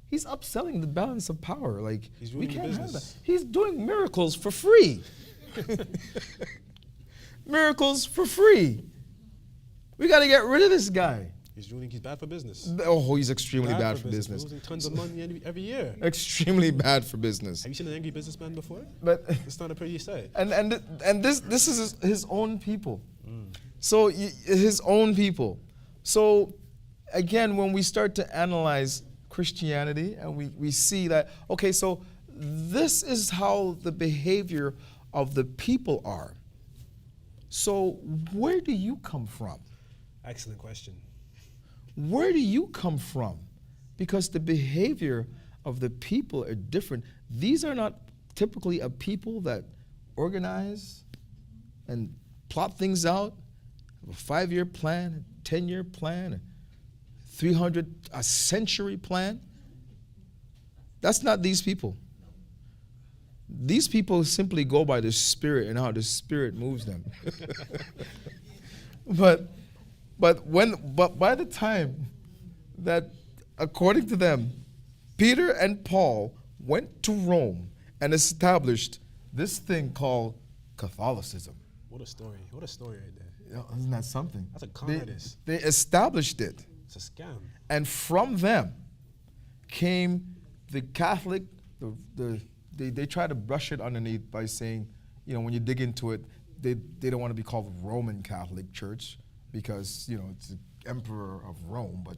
he's upselling the balance of power. Like, we can't have that. He's doing miracles for free. Miracles for free. We got to get rid of this guy. He's bad for business. Oh, he's extremely bad for business. He's losing tons of money every year. Extremely bad for business. Have you seen an angry businessman before? But it's not a pretty sight. And this is his own people. So his own people. So again, when we start to analyze Christianity and we see that, okay, so this is how the behavior of the people are. So where do you come from? Excellent question. Where do you come from? Because the behavior of the people are different. These are not typically a people that organize and plot things out, have a 5-year plan, a 10-year plan, a century plan. That's not these people. These people simply go by the Spirit and how the Spirit moves them. But by the time that, according to them, Peter and Paul went to Rome and established this thing called Catholicism. What a story. What a story right there. Yeah, isn't that something? That's a con artist. They established it. It's a scam. And from them came the Catholic, they try to brush it underneath by saying, you know, when you dig into it, they don't want to be called Roman Catholic Church because, you know, it's the Emperor of Rome, but,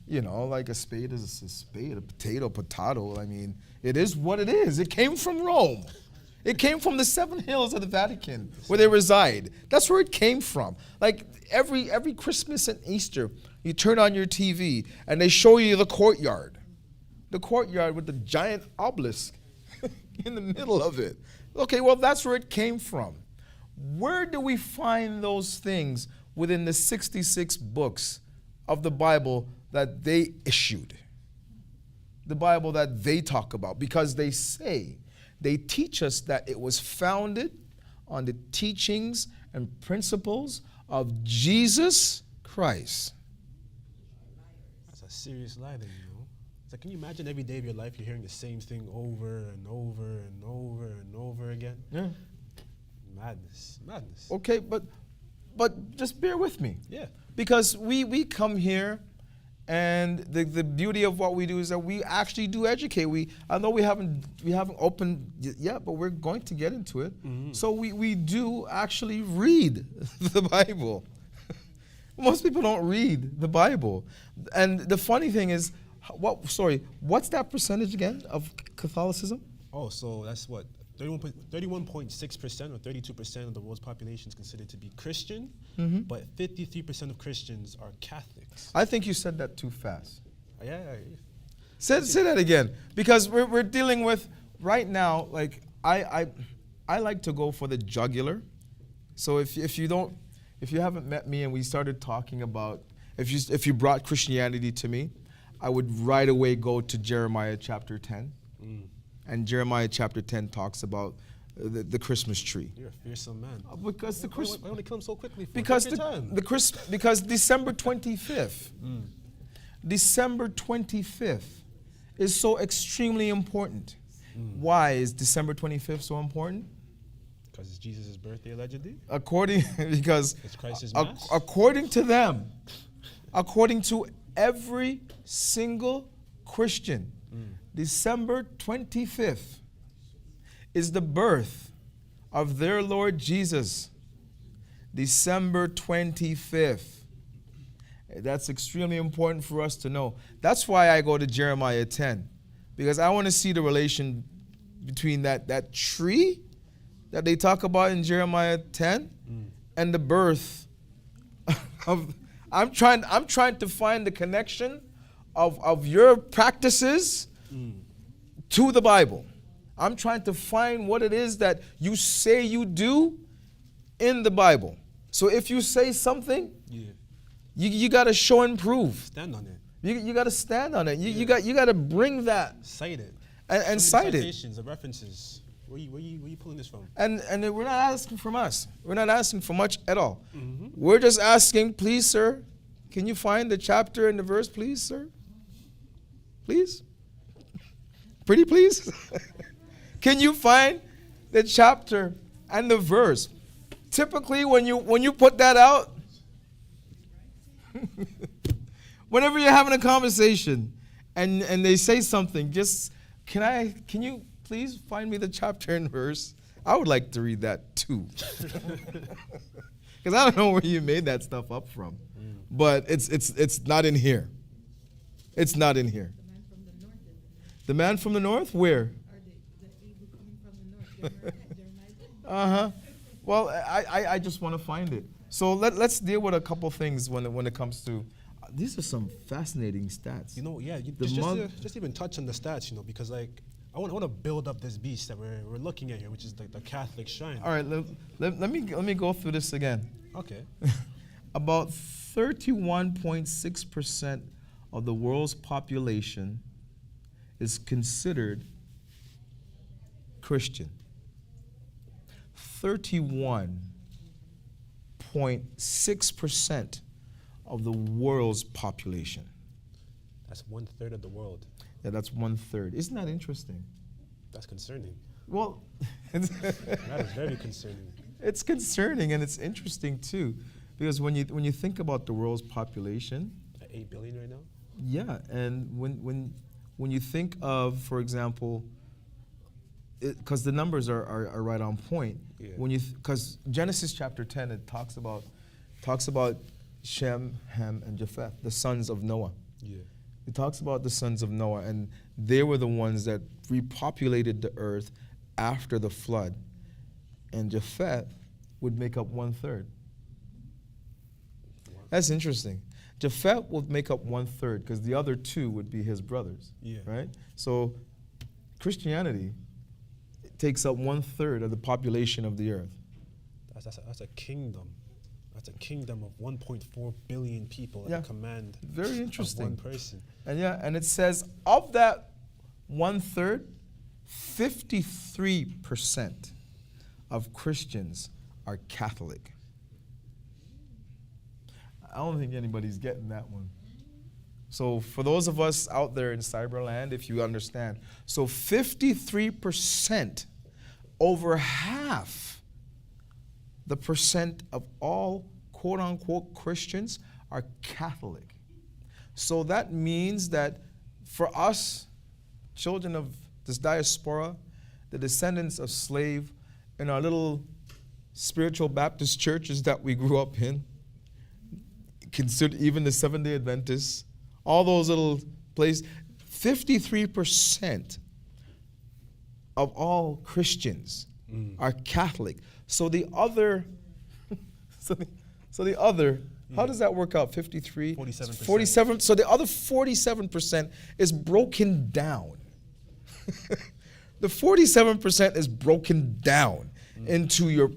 you know, like a spade is a spade, a potato. I mean, it is what it is. It came from Rome. It came from the 7 hills of the Vatican where they reside. That's where it came from. Like every Christmas and Easter, you turn on your TV and they show you the courtyard with the giant obelisk. in the middle of it. Okay, well, that's where it came from. Where do we find those things within the 66 books of the Bible that they issued? The Bible that they talk about, because they teach us that it was founded on the teachings and principles of Jesus Christ. That's a serious lie then, you know. It's like, can you imagine every day of your life you're hearing the same thing over and over and over and over again? Yeah. Madness. Okay, but just bear with me. Yeah. Because we come here, and the beauty of what we do is that we actually do educate. I know we haven't opened yet, but we're going to get into it. Mm-hmm. So we do actually read the Bible. Most people don't read the Bible. And the funny thing is, what's that percentage again of Catholicism? Oh, so that's what? 31.6% or 32% of the world's population is considered to be Christian, but 53% of Christians are Catholics. I think you said that too fast. Yeah. Say that again, because we're dealing with right now. Like I like to go for the jugular. So if you haven't met me and we started talking about if you brought Christianity to me, I would right away go to Jeremiah chapter 10. And Jeremiah chapter 10 talks about the Christmas tree. You're a fearsome man. Because why only kill him so quickly? Because December 25th, December 25th is so extremely important. Why is December 25th so important? Because it's Jesus' birthday allegedly. Because it's Christ's Mass. According to them, according to every single Christian, December 25th is the birth of their Lord Jesus. December 25th. That's extremely important for us to know. That's why I go to Jeremiah 10, because I want to see the relation between that tree that they talk about in Jeremiah 10 and the birth of. I'm trying to find the connection of your practices to the Bible. I'm trying to find what it is that you say you do in the Bible. So if you say something, you got to show and prove. Stand on it. You got to stand on it. You got to bring that. Cite it. And cite it. Citations of references. Where you pulling this from? And we're not asking from us. We're not asking for much at all. We're just asking, please, sir, can you find the chapter and the verse, please, sir? Please? Pretty please? Can you find the chapter and the verse? Typically, when you put that out, whenever you're having a conversation and they say something, just can you please find me the chapter and verse? I would like to read that too. Because I don't know where you made that stuff up from. But it's not in here. It's not in here. The man from the north? Where? Well, I just want to find it. So let's deal with a couple things when it comes to. These are some fascinating stats. You know, yeah. Just even touch on the stats, you know, because like I want to build up this beast that we're looking at here, which is like the Catholic shrine. All right, let me go through this again. Okay. About 31.6% of the world's population is considered Christian. 31.6% of the world's population. That's 1/3 of the world. Yeah, that's 1/3. Isn't that interesting? That's concerning. Well, that is very concerning. It's concerning and it's interesting too, because when you think about the world's population, 8 billion right now. Yeah, and when you think of, for example, because the numbers are right on point. Yeah. Because Genesis chapter 10, it talks about Shem, Ham, and Japheth, the sons of Noah. Yeah. It talks about the sons of Noah, and they were the ones that repopulated the earth after the flood. And Japheth would make up 1/3. That's interesting. Japheth would make up 1/3 because the other 2 would be his brothers. Yeah. Right? So Christianity takes up 1/3 of the population of the earth. That's a kingdom. That's a kingdom of 1.4 billion people at the command Very interesting. of one person. And it says of that 1/3, 53% of Christians are Catholic. I don't think anybody's getting that one. So for those of us out there in cyberland, if you understand, so 53%, over half the percent of all quote-unquote Christians are Catholic. So that means that for us, children of this diaspora, the descendants of slave, in our little spiritual Baptist churches that we grew up in, consider even the Seventh-day Adventists, all those little places, 53% of all Christians are Catholic. So the other, how does that work out? 53? 47%. 47. So the other 47% is broken down. The 47% is broken down into your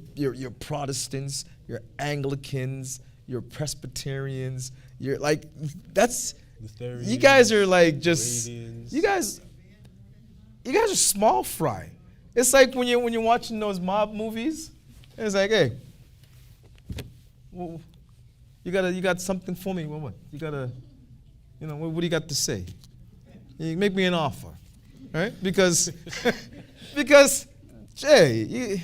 Protestants, your Anglicans, your Presbyterians, your like that's Lutherians, you guys are like just Moravians. you guys are small fry. It's like when you're watching those mob movies, and it's like, hey, well, you got something for me? What? You gotta, what do you got to say? You make me an offer, right? Because Jay,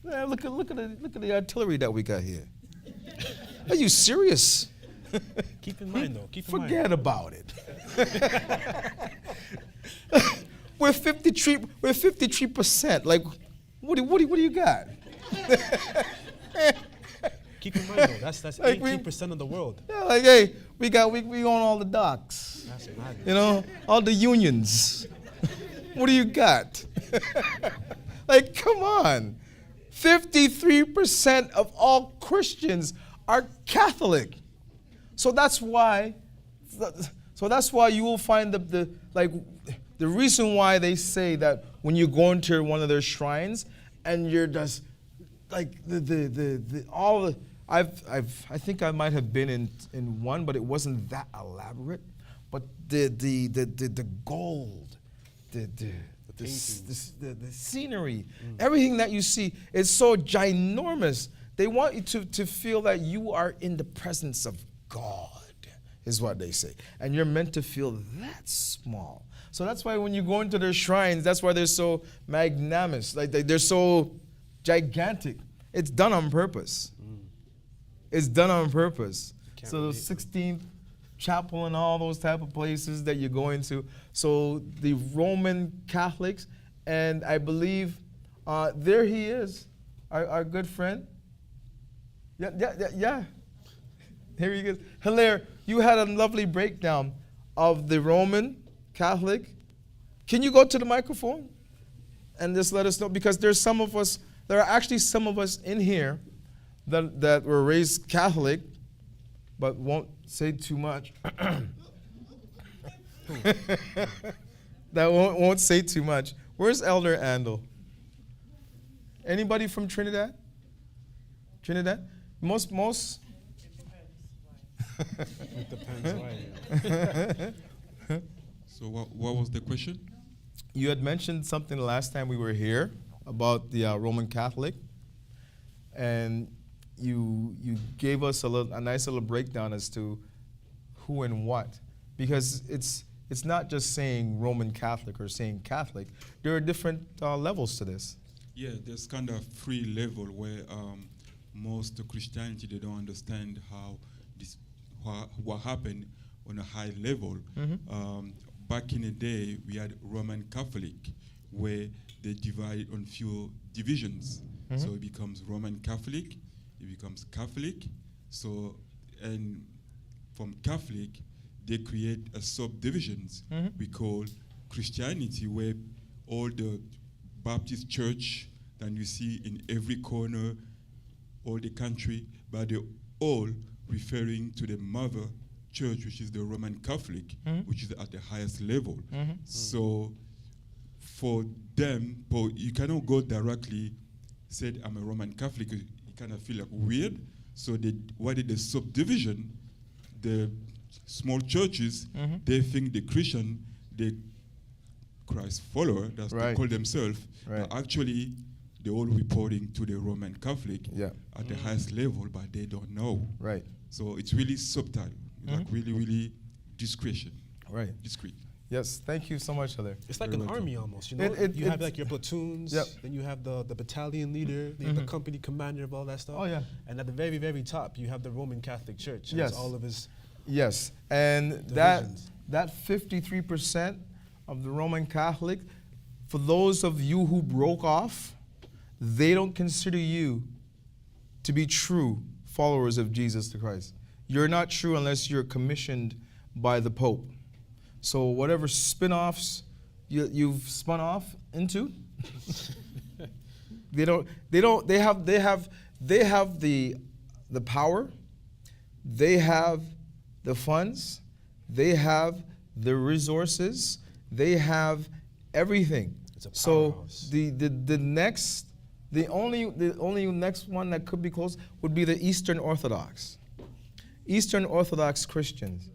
look at the artillery that we got here. Are you serious? Keep in mind, though. Forget about it. We're 53%. Like, what do you got? Keep in mind, though. That's Like 18% of the world. Yeah, like, hey, we own all the docks. That's mad. All the unions. What do you got? Like, come on. 53% of all Christians are Catholic. So that's why you will find the reason why they say that when you go into one of their shrines and you're just like I think I might have been in one, but it wasn't that elaborate. But the gold, the scenery, everything that you see is so ginormous. They want you to feel that you are in the presence of God, is what they say. And you're meant to feel that small. So that's why when you go into their shrines, that's why they're so magnanimous. Like they're so gigantic. It's done on purpose. It's done on purpose. So the 16th chapel and all those type of places that you go into. So the Roman Catholics, and I believe there he is, our good friend. Yeah. Here he is. Hilaire, you had a lovely breakdown of the Roman Catholic. Can you go to the microphone and just let us know? Because there are actually some of us in here that were raised Catholic, but won't say too much. That won't say too much. Where's Elder Andel? Anybody from Trinidad? Most. It depends why. So what was the question? You had mentioned something last time we were here about the Roman Catholic, and you gave us a nice little breakdown as to who and what, because it's not just saying Roman Catholic or saying Catholic. There are different levels to this. Yeah, there's kind of three level where most of Christianity, they don't understand how what happened on a high level. Back in the day, we had Roman Catholic, where they divide on few divisions. So it becomes Roman Catholic, it becomes Catholic. So, and from Catholic, they create a subdivisions we call Christianity, where all the Baptist church that you see in every corner, all the country, but they're all referring to the mother church, which is the Roman Catholic, which is at the highest level. So for them, you cannot go directly, said I'm a Roman Catholic, you kind of feel like weird. So what is the subdivision? The small churches, they think the Christian, the Christ follower, that's what they call themselves, are actually they're all reporting to the Roman Catholic at the highest level, but they don't know. Right. So it's really subtle, like really, really discreet. Discreet. Yes, thank you so much, Hilaire. It's like an army almost, you know? You have like your platoons, then you have the battalion leader, the company commander of all that stuff. Oh, yeah. And at the very, very top, you have the Roman Catholic Church. And Yes. it's all of his Yes, and divisions. that 53% of the Roman Catholic, for those of you who broke off, they don't consider you to be true followers of Jesus the Christ. You're not true unless you're commissioned by the Pope. So whatever spin-offs you've spun off into, they have the power, they have the funds, they have the resources, they have everything. It's a powerhouse. powerhouse. The only next one that could be close would be the Eastern Orthodox Christians.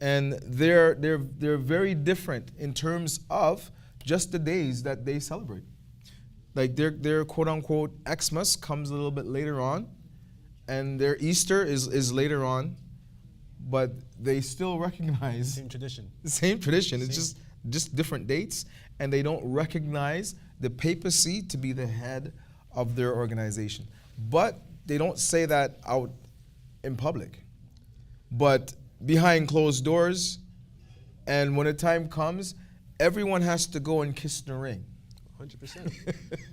And they're very different in terms of just the days that they celebrate. Like their quote unquote Xmas comes a little bit later on, and their Easter is later on, but they still recognize Same tradition. the same tradition. It's just different dates, and they don't recognize the papacy to be the head of their organization. But they don't say that out in public. But behind closed doors, and when the time comes, everyone has to go and kiss the ring. 100%.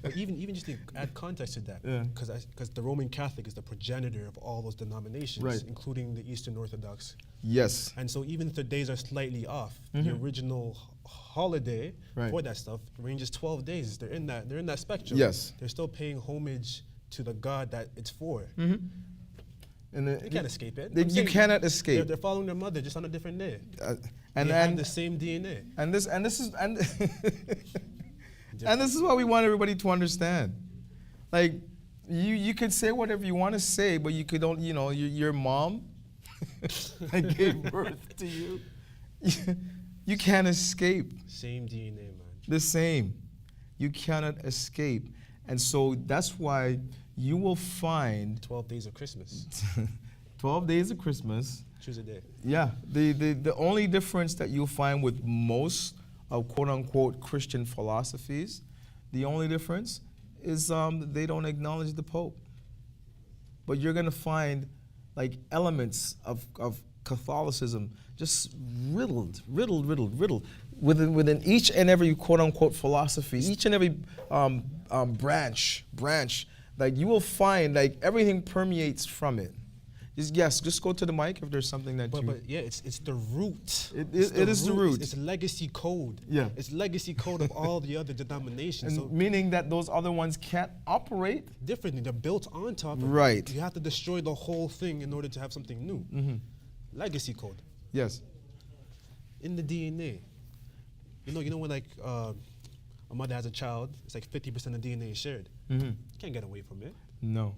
But even just to add context to that, because the Roman Catholic is the progenitor of all those denominations, including the Eastern Orthodox. Yes. And so even if the days are slightly off, the original holiday for that stuff ranges 12 days. They're in that spectrum. Yes. They're still paying homage to the God that it's for. And They can't escape it. You cannot escape. They're following their mother just on a different day. And they have the same DNA. And this is what we want everybody to understand. Like, you could say whatever you want to say, but you could don't, your mom that gave birth to you, you can't escape. Same DNA, man. The same. You cannot escape. And so that's why you will find 12 days of Christmas. 12 days of Christmas. Choose a day. Yeah. The only difference that you'll find with most of quote-unquote Christian philosophies, the only difference is they don't acknowledge the Pope. But you're going to find like elements of Catholicism just riddled within each and every quote-unquote philosophy, each and every branch. Like you will find like everything permeates from it. Just go to the mic if there's something that But yeah, it's the root. It is the root. It's legacy code. Yeah. It's legacy code of all the other denominations. And meaning that those other ones can't operate differently. They're built on top of it. Right. You have to destroy the whole thing in order to have something new. Legacy code. Yes. In the DNA. You know when like a mother has a child, it's like 50% of DNA is shared. You can't get away from it. No.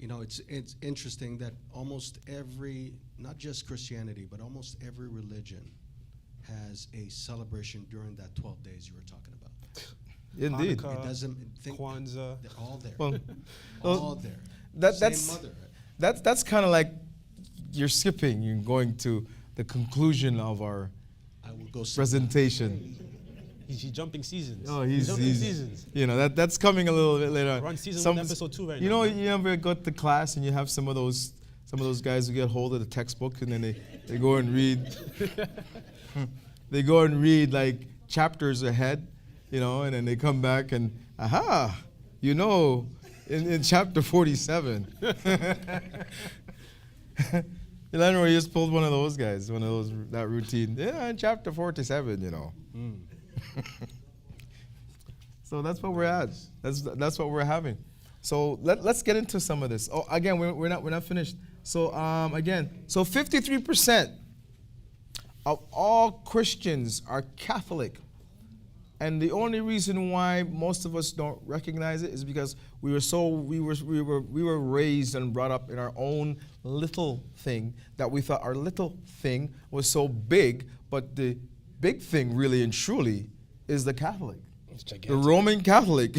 It's interesting that almost every, not just Christianity, but almost every religion has a celebration during that 12 days you were talking about. Indeed. Hanukkah, It doesn't think Kwanzaa. they're all there. Well, all there. That's Same mother. that's kind of like you're skipping. You're going to the conclusion of our I will go presentation. He's jumping seasons. Oh, he's jumping seasons. That's coming a little bit later on. We're on season 1, episode 2 right now. You ever go to class and you have some of those guys who get hold of the textbook and then they go and read. They go and read like chapters ahead, and then they come back and in chapter 47. Eleanor just pulled one of those guys, that routine. Yeah, in chapter 47, So that's what we're at. That's what we're having. So let's get into some of this. Oh, again, we're not finished. So again, 53% of all Christians are Catholic. And the only reason why most of us don't recognize it is because we were raised and brought up in our own little thing, that we thought our little thing was so big, but the big thing really and truly is the Catholic. It's The gigantic. Roman Catholic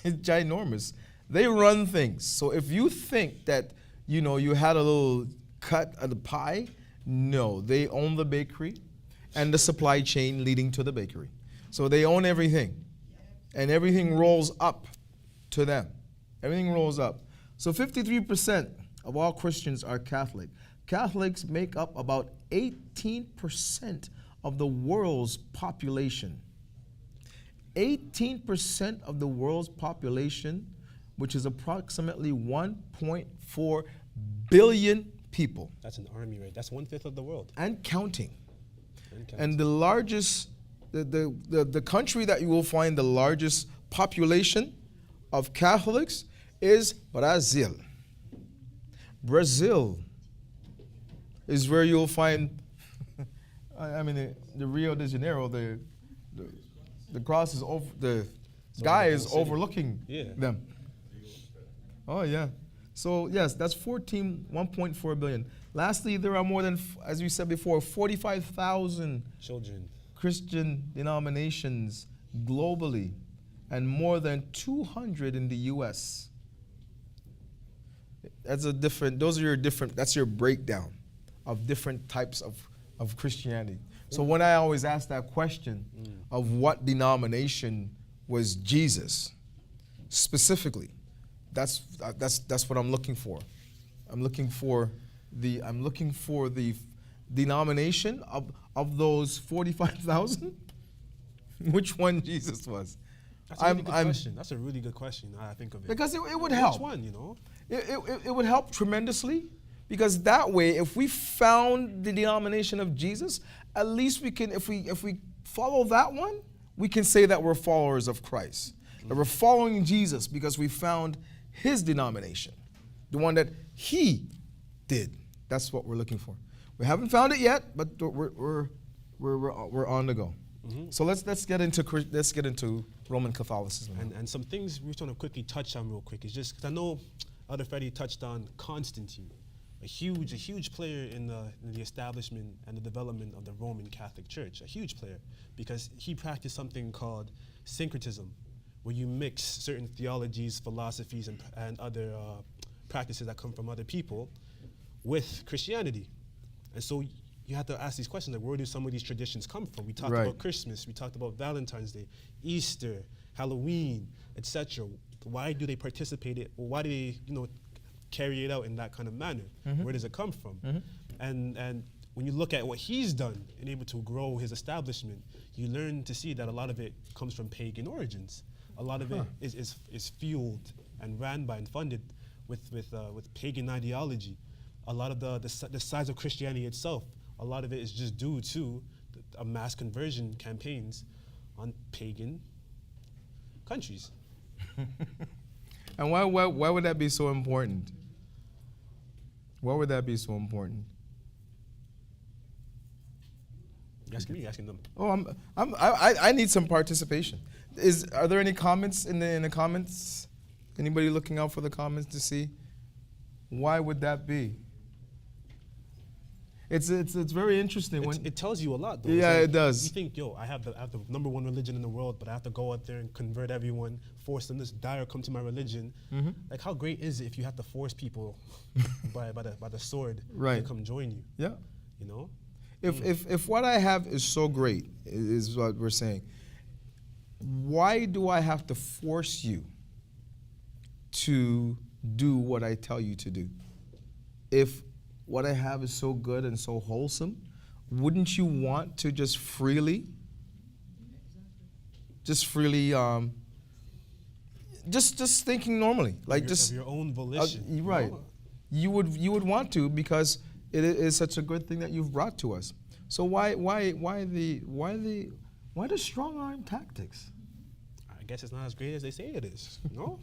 is ginormous. They run things. So if you think that, you had a little cut of the pie, no, they own the bakery and the supply chain leading to the bakery. So they own everything. And everything rolls up to them. Everything rolls up. So 53% of all Christians are Catholic. Catholics make up about 18% of the world's population. 18% of the world's population, which is approximately 1.4 billion people. That's an army, right? That's 1/5 of the world. And counting. And the largest, the country that you will find the largest population of Catholics is Brazil. Brazil is where you'll find, the Rio de Janeiro, the cross is over, the guy is overlooking them. Oh, yeah. So, yes, that's 1.4 billion. Lastly, there are more than, as we said before, 45,000 children, Christian denominations globally, and more than 200 in the U.S. That's your breakdown of different types of Christianity. So when I always ask that question of what denomination was Jesus, specifically, that's what I'm looking for. I'm looking for the denomination of those 45,000. Which one Jesus was? That's a really good question. That's a really good question. Now I think of it. Because it would help. Which one, It would help tremendously, because that way, if we found the denomination of Jesus, at least we can, if we follow that one, we can say that we're followers of Christ. That we're following Jesus because we found his denomination, the one that he did. That's what we're looking for. We haven't found it yet, but we're on the go. Mm-hmm. So let's get into Roman Catholicism. And some things we just want to quickly touch on real quick. It's just because I know Elder Freddie touched on Constantine, a huge player in the establishment and the development of the Roman Catholic Church, a huge player, because he practiced something called syncretism, where you mix certain theologies, philosophies, and other practices that come from other people with Christianity. And so you have to ask these questions, like, where do some of these traditions come from? We talked about Christmas, we talked about Valentine's Day, Easter, Halloween, etc. Why do they participate it, or why do they, carry it out in that kind of manner? Mm-hmm. Where does it come from? Mm-hmm. And when you look at what he's done and able to grow his establishment, you learn to see that a lot of it comes from pagan origins. A lot of it is fueled and ran by and funded with pagan ideology. A lot of the size of Christianity itself, a lot of it is just due to a mass conversion campaigns on pagan countries. And why would that be so important? Why would that be so important? You're asking me, you're asking them. Oh, I need some participation. Are there any comments in the comments? Anybody looking out for the comments to see? Why would that be? It's very interesting. It tells you a lot, though. Yeah, it does. You think, I have the number one religion in the world, but I have to go out there and convert everyone, force them to die or come to my religion. Mm-hmm. Like, how great is it if you have to force people by the sword to come join you? Yeah. If If what I have is so great, is what we're saying, why do I have to force you to do what I tell you to do? If what I have is so good and so wholesome, wouldn't you want to just freely, just thinking normally, like of your own volition? Right. You would want to, because it is such a good thing that you've brought to us. So why the strong arm tactics? I guess it's not as great as they say it is. No.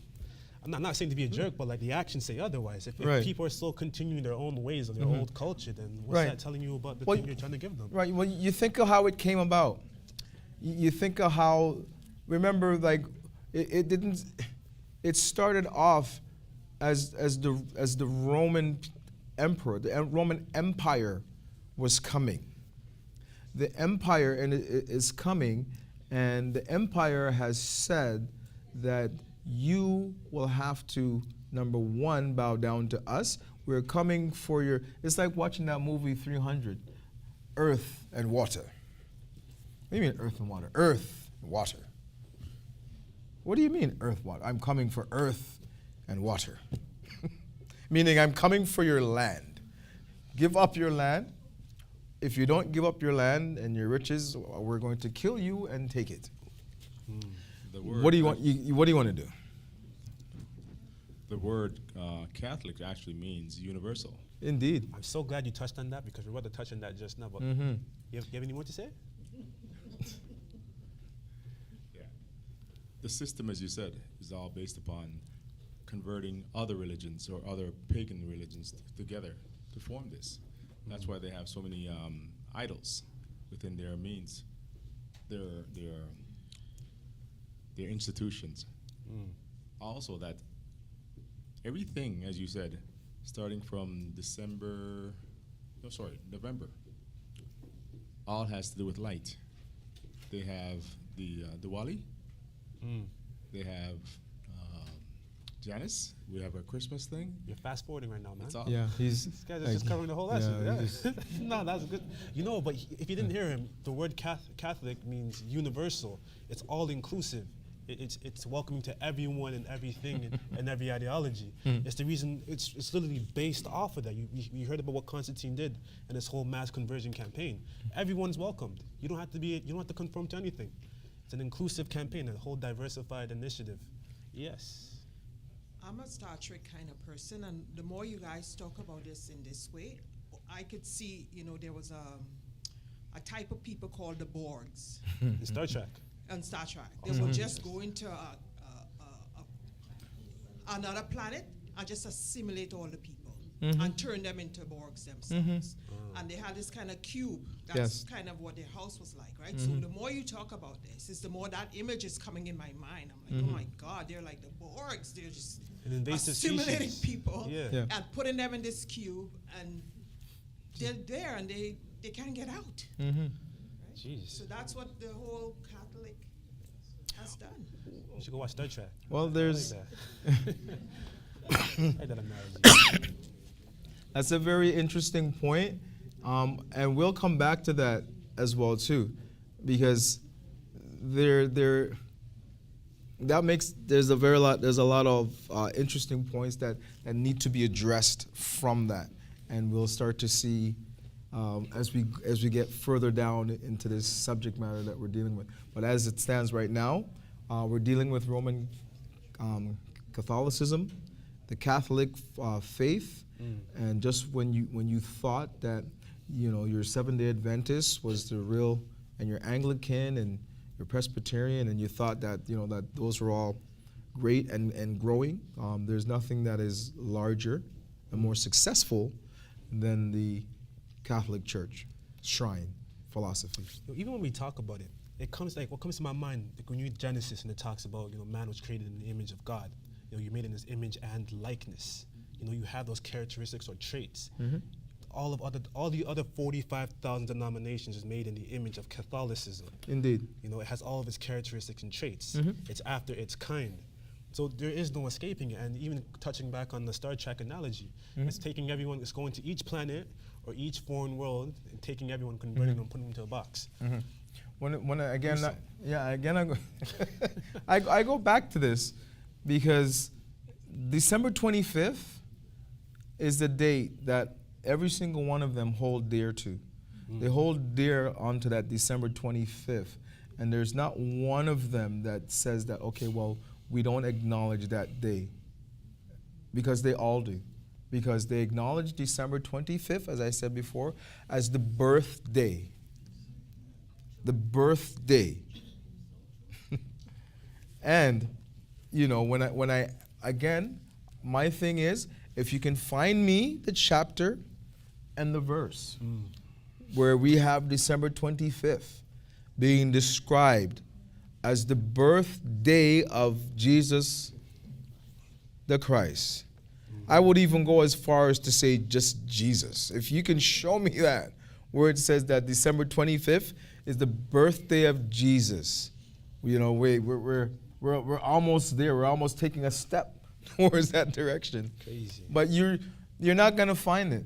I'm not saying to be a jerk, but like the actions say otherwise. If Right. people are still continuing their own ways or their old culture, then what's Right. that telling you about the Well, thing you're trying to give them? Right. Well, you think of how it came about. You think of how. Remember, like, it didn't. It started off as the Roman emperor, the Roman Empire, was coming. The empire is coming, and the empire has said that you will have to, number one, bow down to us. We're coming for your. It's like watching that movie 300, Earth and Water. What do you mean earth and water? Earth and water. What do you mean earth, water? I'm coming for earth and water. Meaning I'm coming for your land. Give up your land. If you don't give up your land and your riches, we're going to kill you and take it. The word What do you want? What do you want to do? The word Catholic actually means universal. Indeed. I'm so glad you touched on that because we were about to touch on that just now. But Mm-hmm. you have any more to say? Yeah. The system, as you said, is all based upon converting other religions or other pagan religions together to form this. That's why they have so many idols within their means, their institutions. Also, that everything, as you said, starting from November, all has to do with light. They have the Diwali. They have Janus. We have a Christmas thing. You're fast forwarding right now, man. It's all Yeah, he's. This guy's just covering the whole lesson. yeah, Yeah. he's No, that's good. You know, but if you didn't hear him, the word Catholic means universal. It's all inclusive. It's welcoming to everyone and everything and every ideology. It's the reason. It's literally based off of that. You heard about what Constantine did and this whole mass conversion campaign. Everyone's welcomed. You don't have to conform to anything. It's an inclusive campaign, a whole diversified initiative. Yes. I'm a Star Trek kind of person, and the more you guys talk about this in this way, I could see, there was a type of people called the Borgs In Star Trek. on Star Trek. They will just go into another planet and just assimilate all the people and turn them into Borgs themselves. And they had this kind of cube. That's Yes. kind of what their house was like, right? So the more you talk about this, is the more that image is coming in my mind. I'm like, oh my God, they're like the Borgs. They're just An invasive assimilating species. people Yeah. Yeah. and putting them in this cube, and they're there and they can't get out. Jeez. So that's what the whole Catholic has done. You should go watch Star Trek. Well, there's. I like that analogy. That's a very interesting point, and we'll come back to that as well too, because there's a lot of interesting points that need to be addressed from that, and we'll start to see as we get further down into this subject matter that we're dealing with. But as it stands right now, we're dealing with Roman Catholicism, the Catholic faith. And just when you thought that your Seventh-day Adventist was the real, and your Anglican and your Presbyterian, and you thought that that those were all great and growing, there's nothing that is larger and more successful than the Catholic Church shrine philosophy. Even when we talk about it, what comes to my mind, like when you read Genesis and it talks about man was created in the image of God. You're made in His image and likeness. You have those characteristics or traits. All the other 45,000 denominations is made in the image of Catholicism. Indeed. It has all of its characteristics and traits. It's after its kind. So there is no escaping it. And even touching back on the Star Trek analogy, it's taking everyone, it's going to each planet or each foreign world and taking everyone, converting them, putting them into a box. I go back to this because December 25th is the date that every single one of them hold dear to. They hold dear onto that December 25th. And there's not one of them that says that, okay, well, we don't acknowledge that day. Because they all do. Because they acknowledge December 25th, as I said before, as the birthday. The birthday. And, when again, my thing is, if you can find me the chapter and the verse where we have December 25th being described as the birthday of Jesus the Christ. I would even go as far as to say just Jesus. If you can show me that, where it says that December 25th is the birthday of Jesus, you know, we're almost there. We're almost taking a step towards that direction. Crazy. But you're not gonna find it,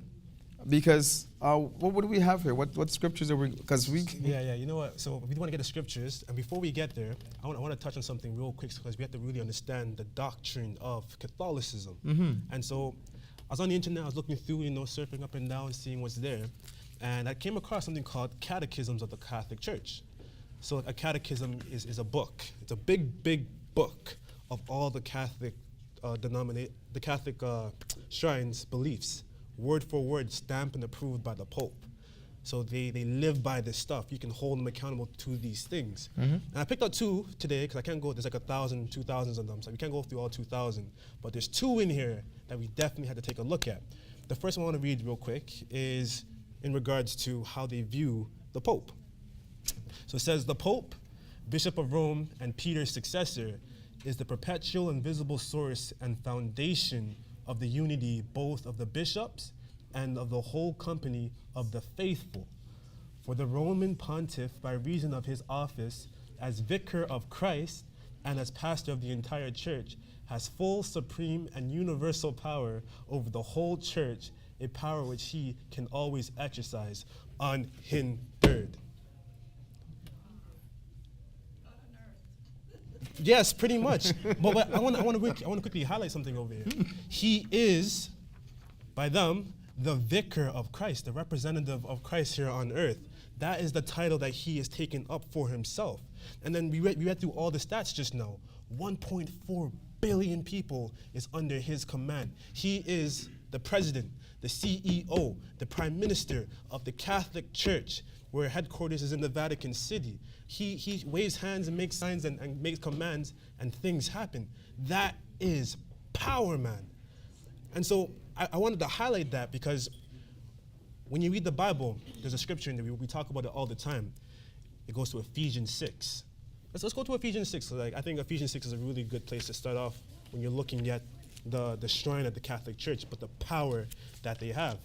because what do we have here? What scriptures are we? Because we. Yeah. You know what? So we want to get the scriptures, and before we get there, I want to touch on something real quick, because we have to really understand the doctrine of Catholicism. And so I was on the internet. I was looking through, surfing up and down, seeing what's there, and I came across something called Catechisms of the Catholic Church. So a catechism is a book. It's a big book of all the Catholic shrines' beliefs, word for word, stamped and approved by the Pope. So they live by this stuff. You can hold them accountable to these things. And I picked out 2 today, because I can't go, there's like 1,000, 2,000 of them, so we can't go through all 2,000. But there's 2 in here that we definitely had to take a look at. The first one I want to read real quick is in regards to how they view the Pope. So it says, the Pope, Bishop of Rome and Peter's successor, is the perpetual and visible source and foundation of the unity both of the bishops and of the whole company of the faithful. For the Roman pontiff, by reason of his office as vicar of Christ and as pastor of the entire church, has full, supreme, and universal power over the whole church, a power which he can always exercise unhindered. Yes, pretty much. but I want to quickly highlight something over here. He is, by them, the vicar of Christ, the representative of Christ here on earth. That is the title that he has taken up for himself. And then we read through all the stats just now. 1.4 billion people is under his command. He is the president, the CEO, the prime minister of the Catholic Church, where headquarters is in the Vatican City. He waves hands and makes signs and makes commands, and things happen. That is power, man. And so I wanted to highlight that, because when you read the Bible, there's a scripture in there, we talk about it all the time. It goes to Ephesians 6. Let's go to Ephesians 6. So I think Ephesians 6 is a really good place to start off when you're looking at the shrine of the Catholic Church, but the power that they have.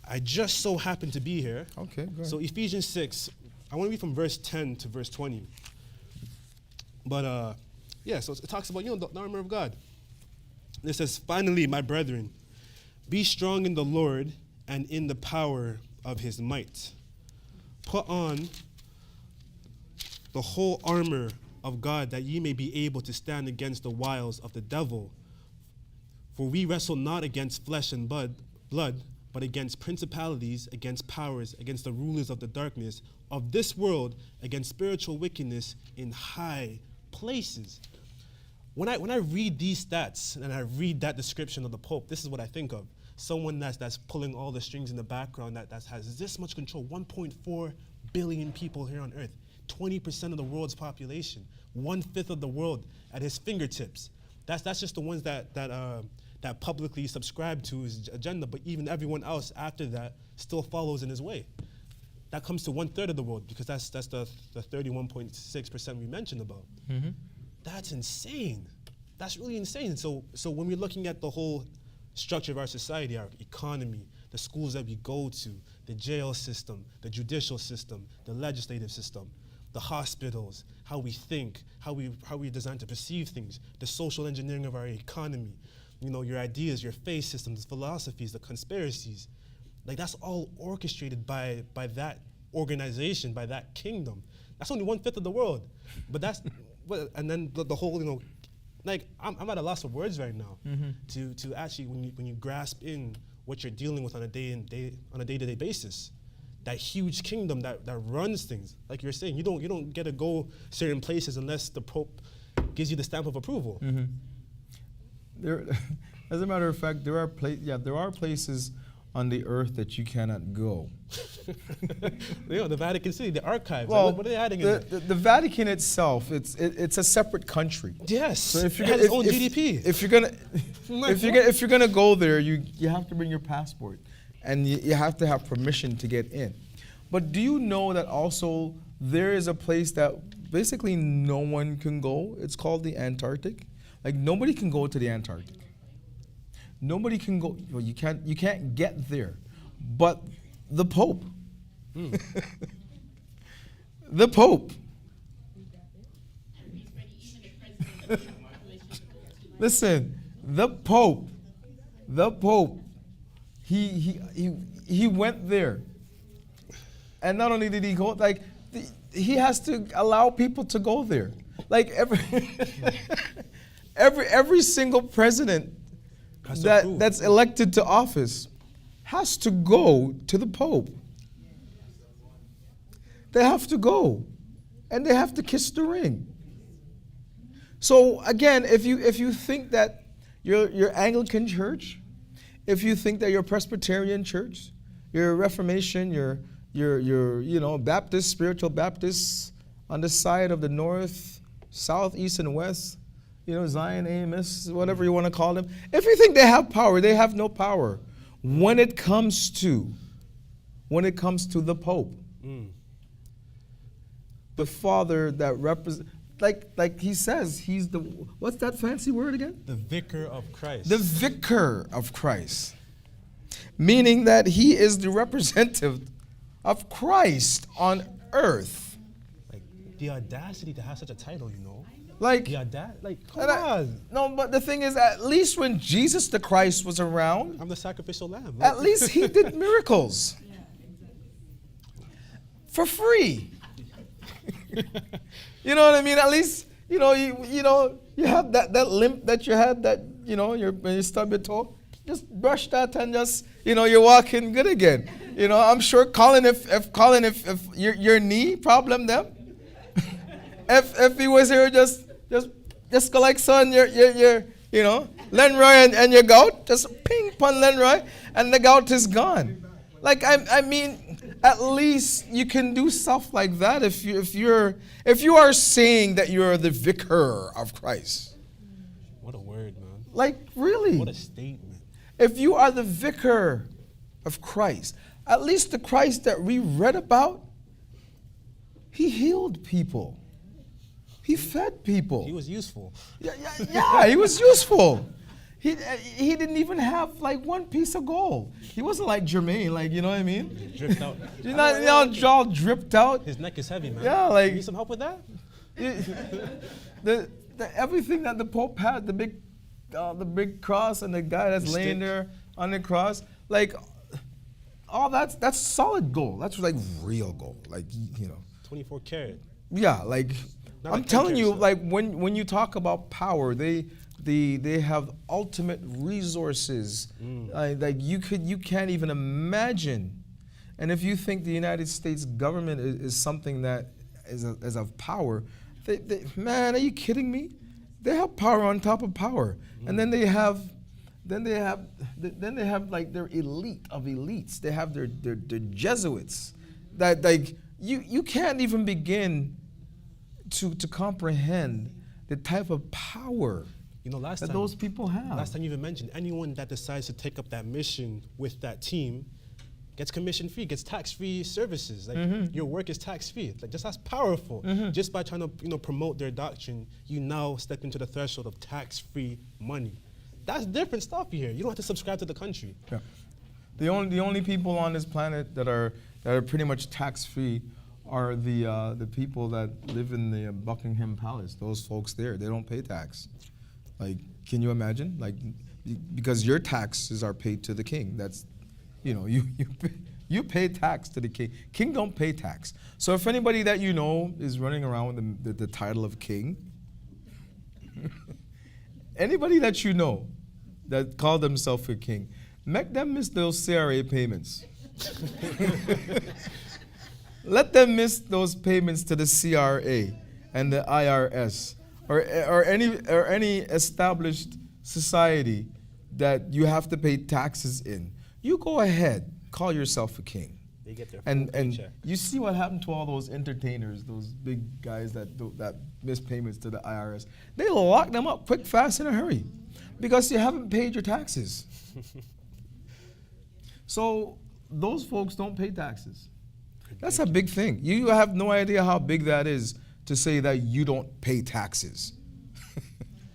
I just so happen to be here. Okay, go ahead. So Ephesians 6, I want to read from verse 10 to verse 20. But so it talks about, the armor of God. And it says, finally, my brethren, be strong in the Lord and in the power of his might. Put on the whole armor of God, that ye may be able to stand against the wiles of the devil. For we wrestle not against flesh and blood, but against principalities, against powers, against the rulers of the darkness of this world, against spiritual wickedness in high places. When I read these stats and I read that description of the Pope, this is what I think of. Someone that's pulling all the strings in the background, that has this much control. 1.4 billion people here on earth, 20% of the world's population, 1/5 of the world at his fingertips. That's just the ones that publicly subscribe to his agenda, but even everyone else after that still follows in his way. That comes to 1/3 of the world, because that's the 31.6% we mentioned about. That's insane. That's really insane. So when we're looking at the whole structure of our society, our economy, the schools that we go to, the jail system, the judicial system, the legislative system, the hospitals, how we think, how we designed to perceive things, the social engineering of our economy, your ideas, your faith systems, the philosophies, the conspiracies, that's all orchestrated by that organization, by that kingdom. That's only 1/5 of the world, and then the whole, I'm at a loss of words right now to actually when you grasp in what you're dealing with on a day-to-day basis. That huge kingdom that runs things, like you're saying, you don't get to go certain places unless the Pope gives you the stamp of approval. There, as a matter of fact, there are places on the earth that you cannot go. The Vatican City, the archives. Well, what are they adding in there? the Vatican itself, it's a separate country. Yes, So if it you're has its own GDP. If you're gonna go there, you have to bring your passport, and you have to have permission to get in. But do you know that also there is a place that basically no one can go? It's called the Antarctic. Like nobody can go to the Antarctic. Nobody can go. Well, you can't get there, but the Pope. The Pope. Listen, the Pope, he went there, and not only did he go, like he has to allow people to go there. Like every single president that's elected to office has to go to the Pope. They have to go, and they have to kiss the ring. So again, if you think that your Anglican church, if you think that your Presbyterian church, your Reformation, your Baptist, spiritual Baptists on the side of the north, south, east, and west, Zion, Amos, whatever you want to call them, if you think they have power, they have no power when it comes to the Pope. The Father that represents, like he says, he's the, what's that fancy word again? The Vicar of Christ. The Vicar of Christ. Meaning that he is the representative of Christ on earth. Like the audacity to have such a title, Like, come on. No, but the thing is, at least when Jesus the Christ was around, I'm the sacrificial lamb. At least he did miracles. For free. You know what I mean? At least, you have that limp that you had, that, when you stub your toe, just brush that and just, you're walking good again. I'm sure Colin, if your knee problem them, if he was here, just go like son, your Lenroy and your gout, just ping pon Lenroy, and the gout is gone. Like I mean, at least you can do stuff like that if you are saying that you're the vicar of Christ. What a word, man. Like really. What a statement. If you are the vicar of Christ, at least the Christ that we read about, he healed people. He fed people. He was useful. Yeah, he was useful. He didn't even have like one piece of gold. He wasn't like Jermaine, like, you know what I mean? He dripped out. He's not all dripped out. His neck is heavy, man. Yeah, like. You need some help with that? The everything that the Pope had, the big cross and the guy that's laying there on the cross, like, all that's solid gold. That's like real gold, like 24 karat. Yeah, like. I'm telling you, like when you talk about power, they have ultimate resources, like you can't even imagine. And if you think the United States government is something that is of power, man, are you kidding me? They have power on top of power, and then they have like their elite of elites. They have their Jesuits that like you can't even begin to comprehend the type of power that those people have. Last time you even mentioned, anyone that decides to take up that mission with that team gets commission-free, gets tax-free services. Like your work is tax-free. Like just that's powerful. Just by trying to promote their doctrine, you now step into the threshold of tax-free money. That's different stuff here. You don't have to subscribe to the country. Yeah. The only people on this planet that are pretty much tax-free are the people that live in the Buckingham Palace. Those folks there, they don't pay tax. Like, can you imagine? Like, because your taxes are paid to the king. That's, you pay tax to the king. King don't pay tax. So if anybody that is running around with the title of king, anybody that that call themselves a king, make them miss those CRA payments. Let them miss those payments to the CRA and the IRS or any established society that you have to pay taxes in. You go ahead, call yourself a king. They get their And full paycheck. you see what happened to all those entertainers, those big guys that miss payments to the IRS. They lock them up quick, fast, in a hurry because you haven't paid your taxes. So those folks don't pay taxes. That's a big thing. You have no idea how big that is to say that you don't pay taxes.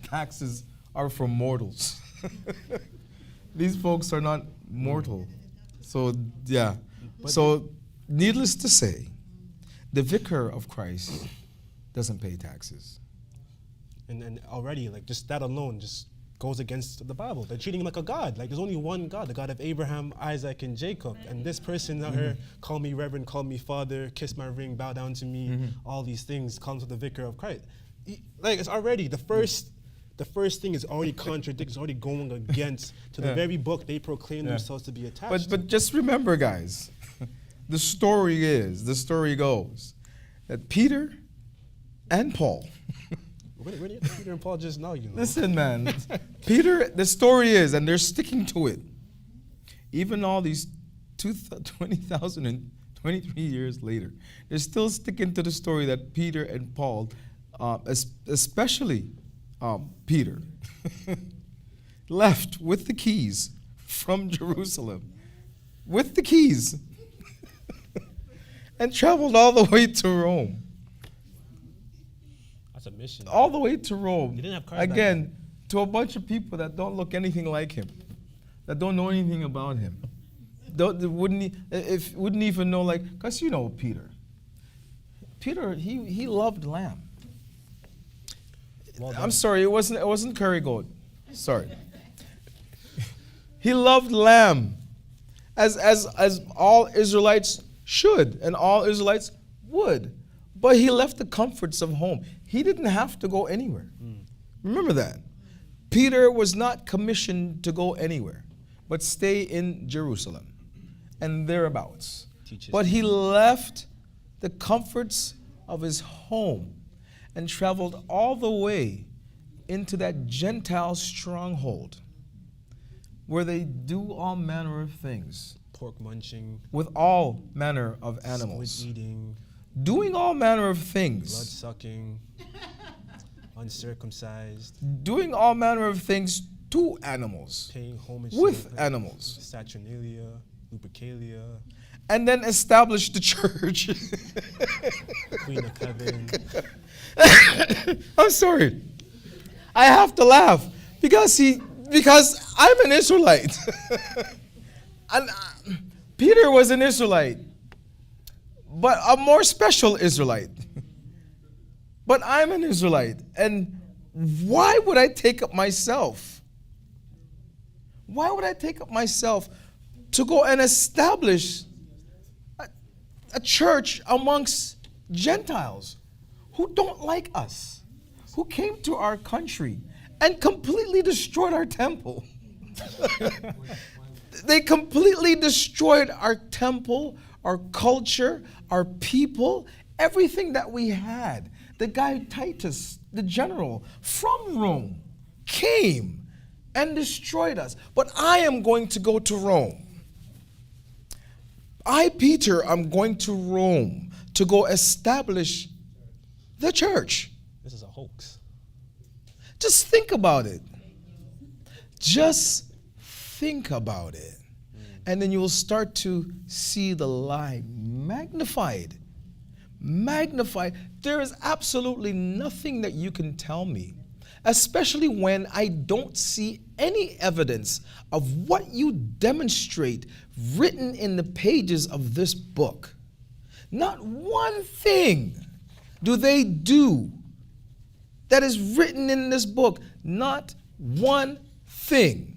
Taxes are for mortals. These folks are not mortal. So, yeah. So, needless to say, the vicar of Christ doesn't pay taxes. And already, like, just that alone just goes against the Bible. They're treating him like a god. Like, there's only one God, the God of Abraham, Isaac, and Jacob. And this person out here, call me reverend, call me father, kiss my ring, bow down to me, all these things comes with the vicar of Christ. Like, it's already, the first thing is already contradicting, it's already going against to the very book they proclaim themselves to be attached to. But just remember, guys, the story goes that Peter and Paul. Where do you get Peter and Paul just now, you know? Listen, man. Peter, the story is, and they're sticking to it. Even all these 2023 years later, they're still sticking to the story that Peter and Paul, especially Peter, left with the keys from Jerusalem, with the keys, and traveled all the way to Rome. That's a mission. All the way to Rome. They didn't have cars back Again, to a bunch of people that don't look anything like him, that don't know anything about him. Wouldn't even know, like, because you know Peter. Peter, he loved lamb. Well done. I'm sorry, it wasn't curry goat. Sorry. He loved lamb, as all Israelites should, and all Israelites would. But he left the comforts of home. He didn't have to go anywhere. Remember that. Peter was not commissioned to go anywhere, but stay in Jerusalem and thereabouts. But he left the comforts of his home and traveled all the way into that Gentile stronghold where they do all manner of things. Pork munching, With all manner of animals. squid eating, Doing all manner of blood things. sucking, uncircumcised, Doing all manner of things to animals. paying homage With to animals. Saturnalia, Lupercalia, And then establish the church. Queen of Heaven. I'm sorry. I have to laugh because I'm an Israelite. And Peter was an Israelite, but a more special Israelite. But I'm an Israelite. And why would I take up myself? Why would I take up myself to go and establish a church amongst Gentiles who don't like us, who came to our country and completely destroyed our temple? They completely destroyed our temple, our culture, our people, everything that we had. The guy Titus, the general from Rome, came and destroyed us. But I am going to go to Rome. I, Peter, am going to Rome to go establish the church. This is a hoax. Just think about it. Just think about it. And then you will start to see the lie magnified. Magnified. There is absolutely nothing that you can tell me, especially when I don't see any evidence of what you demonstrate written in the pages of this book. Not one thing do they do that is written in this book. Not one thing.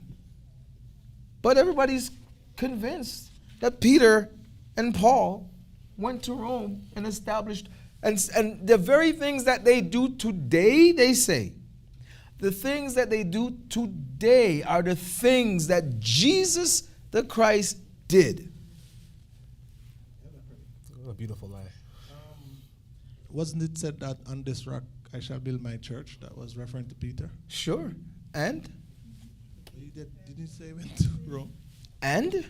But everybody's convinced that Peter and Paul went to Rome and established, and the very things that they do today, they say, the things that they do today are the things that Jesus the Christ did. What a beautiful lie. Wasn't it said that on this rock I shall build my church? That was referring to Peter. Sure. And Did he say he went to Rome? And?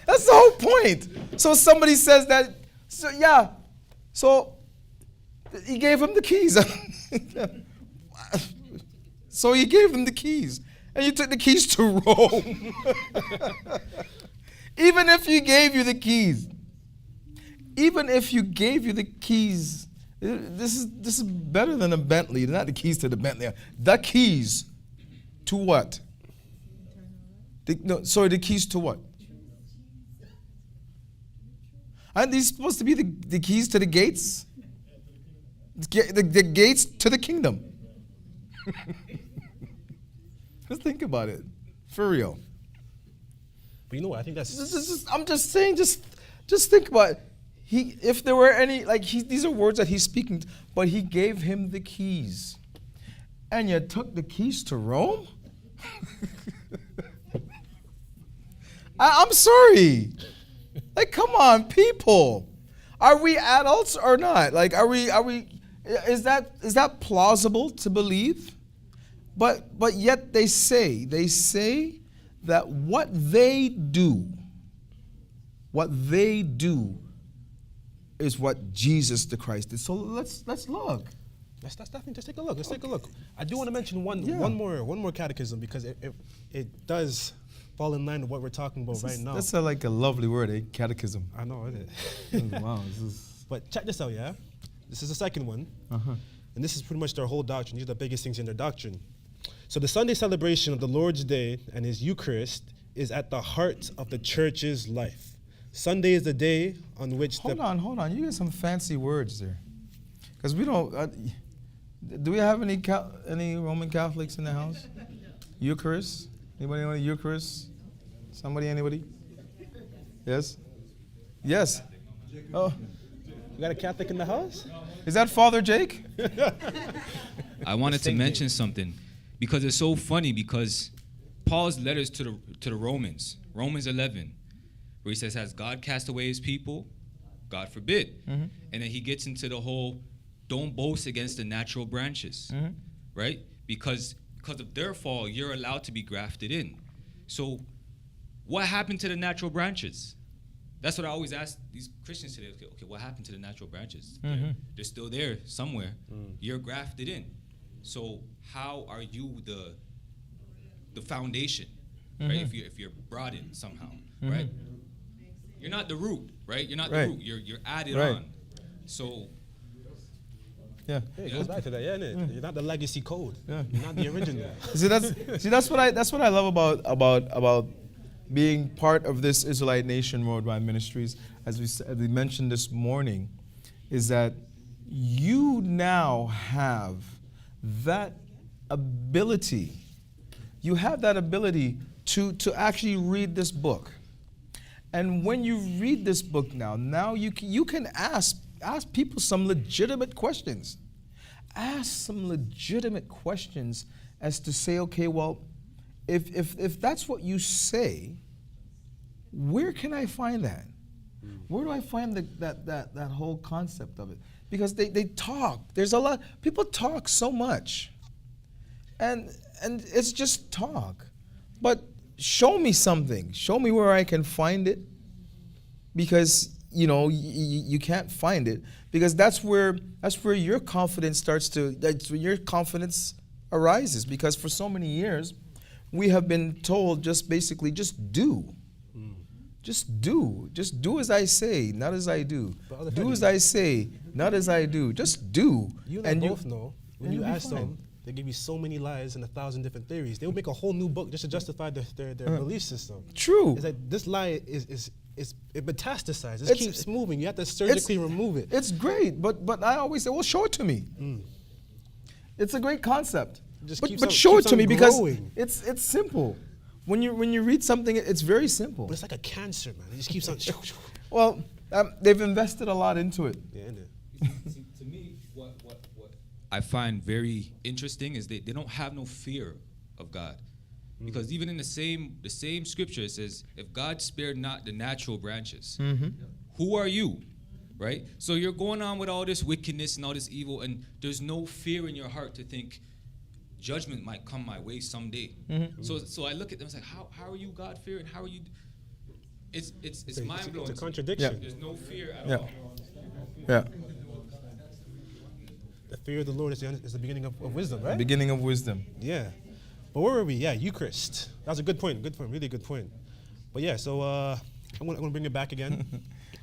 That's the whole point. So somebody says that, so yeah, so he gave him the keys. So he gave him the keys. And you took the keys to Rome. Even if he gave you the keys, this is better than a Bentley. Not the keys to the Bentley. The keys to what? The keys to what? Aren't these supposed to be the keys to the gates? The gates to the kingdom. Just think about it. For real. But you know what? I think that's... I'm just saying, just think about it. If there were any, these are words that he's speaking, but he gave him the keys. And you took the keys to Rome? I'm sorry. Come on, people. Are we adults or not? Is that plausible to believe? But yet they say that what they do is what Jesus the Christ did. So let's look. Let's definitely just take a look. Let's take a look. I do want to mention one more catechism, because it does fall in line with what we're talking about right now. That's a lovely word, catechism. I know, isn't it? Wow. But check this out, yeah? This is the second one. Uh-huh. And this is pretty much their whole doctrine. These are the biggest things in their doctrine. So the Sunday celebration of the Lord's Day and his Eucharist is at the heart of the church's life. Sunday is the day on which Hold on. You got some fancy words there. Because we don't... do we have any Roman Catholics in the house? Eucharist? Anybody know the Eucharist? Anybody? Yes? Yes. Oh. You got a Catholic in the house? Is that Father Jake? I wanted to mention something, because it's so funny, because Paul's letters to the Romans 11, where he says, has God cast away his people? God forbid. Mm-hmm. And then he gets into the whole, don't boast against the natural branches, Mm-hmm. right? Because of their fall, you're allowed to be grafted in. So what happened to the natural branches? That's what I always ask these Christians today. Okay, what happened to the natural branches? Mm-hmm. They're still there somewhere. You're grafted in. So how are you the foundation, right? If you're brought in somehow, right? You're not the root, right? You're not the root. You're added on. So yeah. It goes back to that, yeah, innit? You're not the legacy code. Yeah. You're not the original. that's what I love about being part of this Israelite Nation Worldwide Ministries, as we mentioned this morning, is that you now have that ability. You have that ability to actually read this book. And when you read this book now you can ask people some legitimate questions. Ask some legitimate questions as to say, okay, well, if that's what you say, where can I find that? Where do I find that whole concept of it? Because they talk. There's a lot. People talk so much, and it's just talk. But show me something. Show me where I can find it. Because you can't find it, because that's where your confidence that's where your confidence arises. Because for so many years, we have been told just do. Just do as I say, not as I do. Do as I say, not as I do. Just do. You and I both know, when you ask them, they give you so many lies and 1,000 different theories. They will make a whole new book just to justify their belief system. True. It's like this lie it metastasizes. It keeps moving. You have to surgically remove it. It's great, but I always say, well, show it to me. It's a great concept. But show it to me, because it's simple. When you read something, it's very simple. But it's like a cancer, man. It just keeps on. Well, they've invested a lot into it. Yeah, innit? See, to me, what I find very interesting is they don't have no fear of God. Because even in the same scripture, it says, if God spared not the natural branches, who are you, right? So you're going on with all this wickedness and all this evil, and there's no fear in your heart to think, judgment might come my way someday. So I look at them, it's like, how are you God fearing? How are you? It's mind blowing. It's a contradiction. There's no fear at Yeah. all. Yeah. The fear of the Lord is the beginning of wisdom, right? Beginning of wisdom. Yeah. But where were we? Yeah, Eucharist. That was a good point. Good point. Really good point. But yeah, so I'm gonna bring it back again.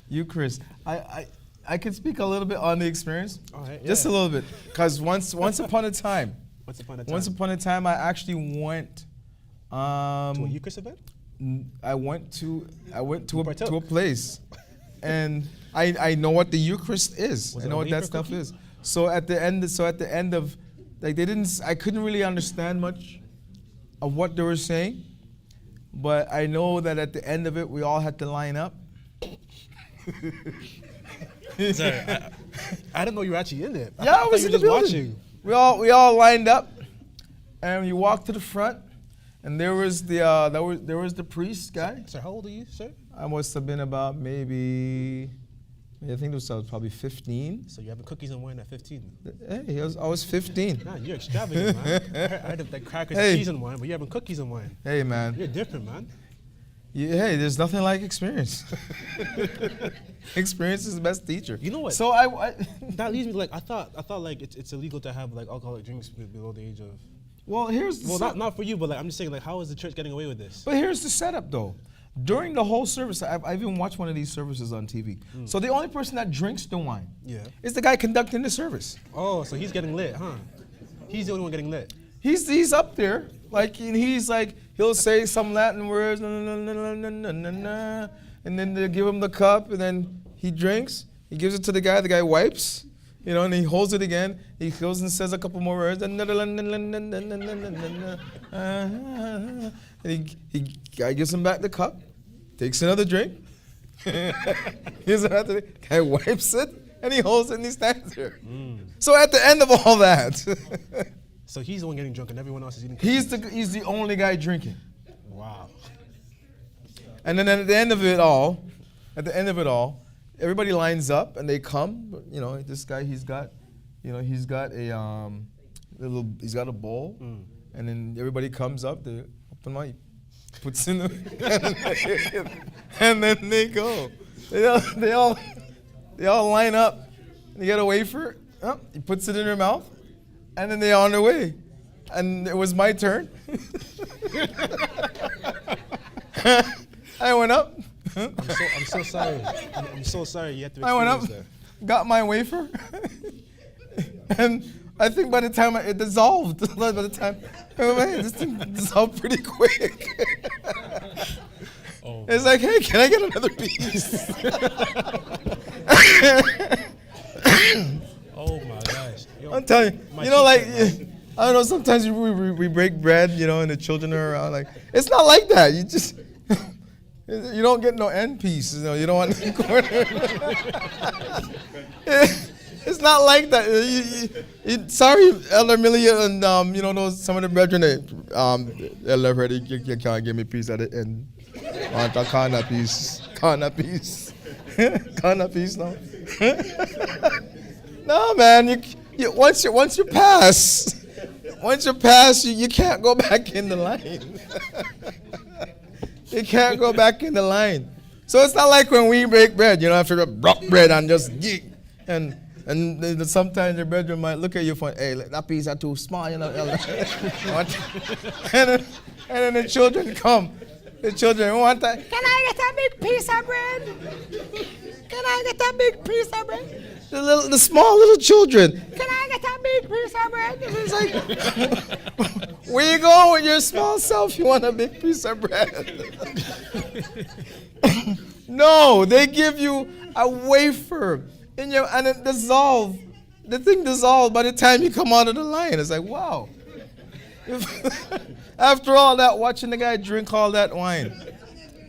Eucharist. I could speak a little bit on the experience. All right. Just a little bit. Because once upon a time, Once upon a time. once upon a time, I actually went. To a Eucharist event? I went to partook? a place, and I know what the Eucharist is. Was I it know a what that wafer stuff cookie? is. So at the end of, like I couldn't really understand much of what they were saying, but I know that at the end of it, we all had to line up. Sorry, I didn't know you were actually in it. Yeah, I was you in were the just building. watching. We all lined up, and you walked to the front, and there was the priest guy. Sir, how old are you, sir? I must have been about maybe, I think I was probably 15. So you're having cookies and wine at 15. Hey, I was 15. Man, you're extravagant, man. I heard of like crackers, Hey. cheese and wine, but you're having cookies and wine. Hey, man. You're different, man. Hey, there's nothing like experience. Experience is the best teacher. You know what? So I That leads me to, like, I thought like it's illegal to have like alcoholic drinks below the age of. well, here's the Well, not for you, but like I'm just saying, like, how is the church getting away with this? But here's the setup, though. During the whole service, I've even watched one of these services on TV. So the only person that drinks the wine Yeah. is the guy conducting the service. Oh, so he's getting lit, huh? He's the only one getting lit. He's up there, like, and he's like, he'll say some Latin words, and then they give him the cup, and then he drinks. He gives it to the guy wipes, and he holds it again. He goes and says a couple more words, and guy gives him back the cup, takes another drink, gives it back to the guy, wipes it, and he holds it and he stands there. So at the end of all that, So he's the one getting drunk, and everyone else is eating cookies. he's the only guy drinking. Wow. And then at the end of it all, everybody lines up and they come. This guy, he's got a bowl, and then everybody comes up. They open my, puts in the, and then they go. They all line up. They get a wafer. He puts it in their mouth, and then they're on their way. And it was my turn. I went up. I'm so sorry. I'm so sorry you had to I went up, experience that. got my wafer, and I think by the time it dissolved, this thing dissolved pretty quick. It's like, hey, can I get another piece? Oh my gosh. Yo, I'm telling my you, like, teacher, I don't know, sometimes we break bread, and the children are around. Like, it's not like that. You just, you don't get no end piece. You don't want the corner. It's not like that. Sorry, Elder Millia, and those some of the brethren. Elder Freddy, you can't give me peace at the end. Want a corner piece? Corner piece? Corner piece now? No, man. Once you pass, you can't go back in the line. You can't go back in the line. So it's not like when we break bread, after block bread and just geek. And sometimes your brethren might look at you for, hey, that piece are too small, What? And then the children come. The children want that. Can I get a big piece of bread? Can I get a big piece of bread? The small little children. Can I get a big piece of bread? And it's like, where you going with your small self? You want a big piece of bread? No, they give you a wafer and it dissolves. The thing dissolves by the time you come out of the line. It's like, wow. After all that, watching the guy drink all that wine,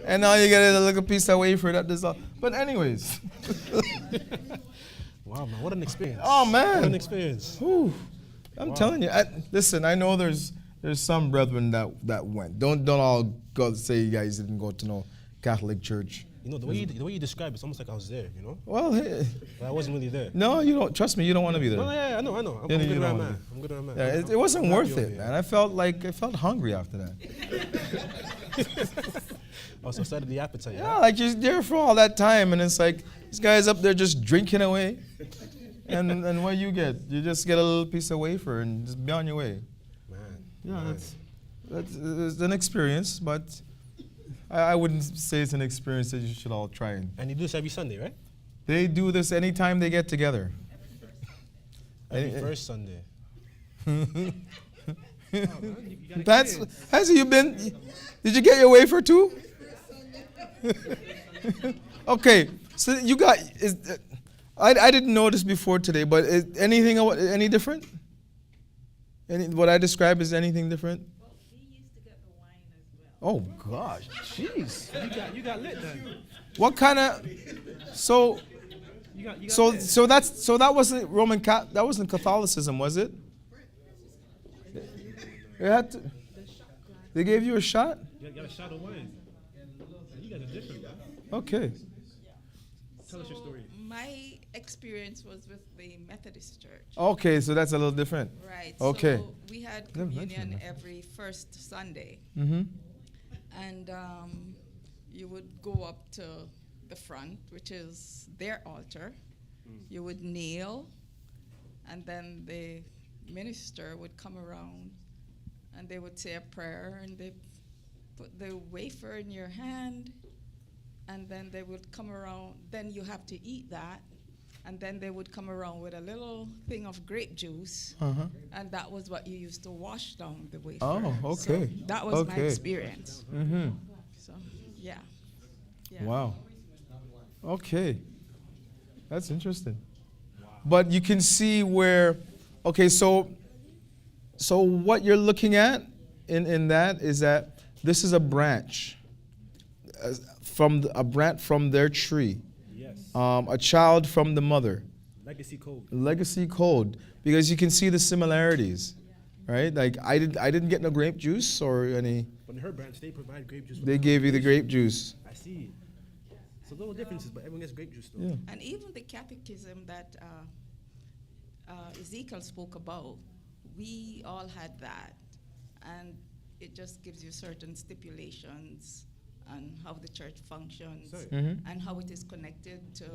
and now you get a little piece of wafer that dissolves. But anyways. Wow, man, what an experience. Oh, man. What an experience. Whew. I'm telling you. Listen, I know there's some brethren that went. Don't all go say you guys didn't go to no Catholic church. The way you describe it's almost like I was there, Well, hey. But I wasn't really there. No, you don't. Trust me, you don't want to be there. No, yeah, I know. I'm a Yeah, good you right don't man. wanna good on that. Yeah, it wasn't worth it, man. I felt hungry after that. Also started the appetite. Yeah, like you're there for all that time, and it's like this guy's up there just drinking away, and what you get? You just get a little piece of wafer and just be on your way. Man. Yeah, man. that's an experience, but I wouldn't say it's an experience that you should all try. And you do this every Sunday, right? They do this anytime they get together. Every first Sunday. Has you been? Did you get your wafer too? Okay, so you got. I didn't know this before today, but is anything any different? What I describe is anything different? Well, he used to get the wine as well. Oh gosh, jeez. You got lit then. What kind of? So. You got So that wasn't that wasn't Catholicism, was it? They gave you a shot? You got a shot of wine. You guys are different, man. Okay. Tell us your story. My experience was with the Methodist Church. Okay, so that's a little different. Right. Okay. So we had Never mentioned communion that. every first Sunday. Mm-hmm. And you would go up to the front, which is their altar. You would kneel, and then the minister would come around, and they would say a prayer, and they put the wafer in your hand, and then they would come around. Then you have to eat that, and then they would come around with a little thing of grape juice, Uh-huh. and that was what you used to wash down the wafer. Oh, okay. So that was my Okay. experience. Mm-hmm. So, yeah. Wow. Okay. That's interesting. But you can see where, okay, so what you're looking at in that is that this is a branch from their tree. Yes. A child from the mother. Legacy code. Legacy code, because you can see the similarities, right? Like I didn't get no grape juice or any. But in her branch, they provide grape juice. They gave you the grape juice. I see. So little differences, but everyone gets grape juice though. Yeah. And even the catechism that Ezekiel spoke about, we all had that. And it just gives you certain stipulations on how the church functions Mm-hmm. and how it is connected to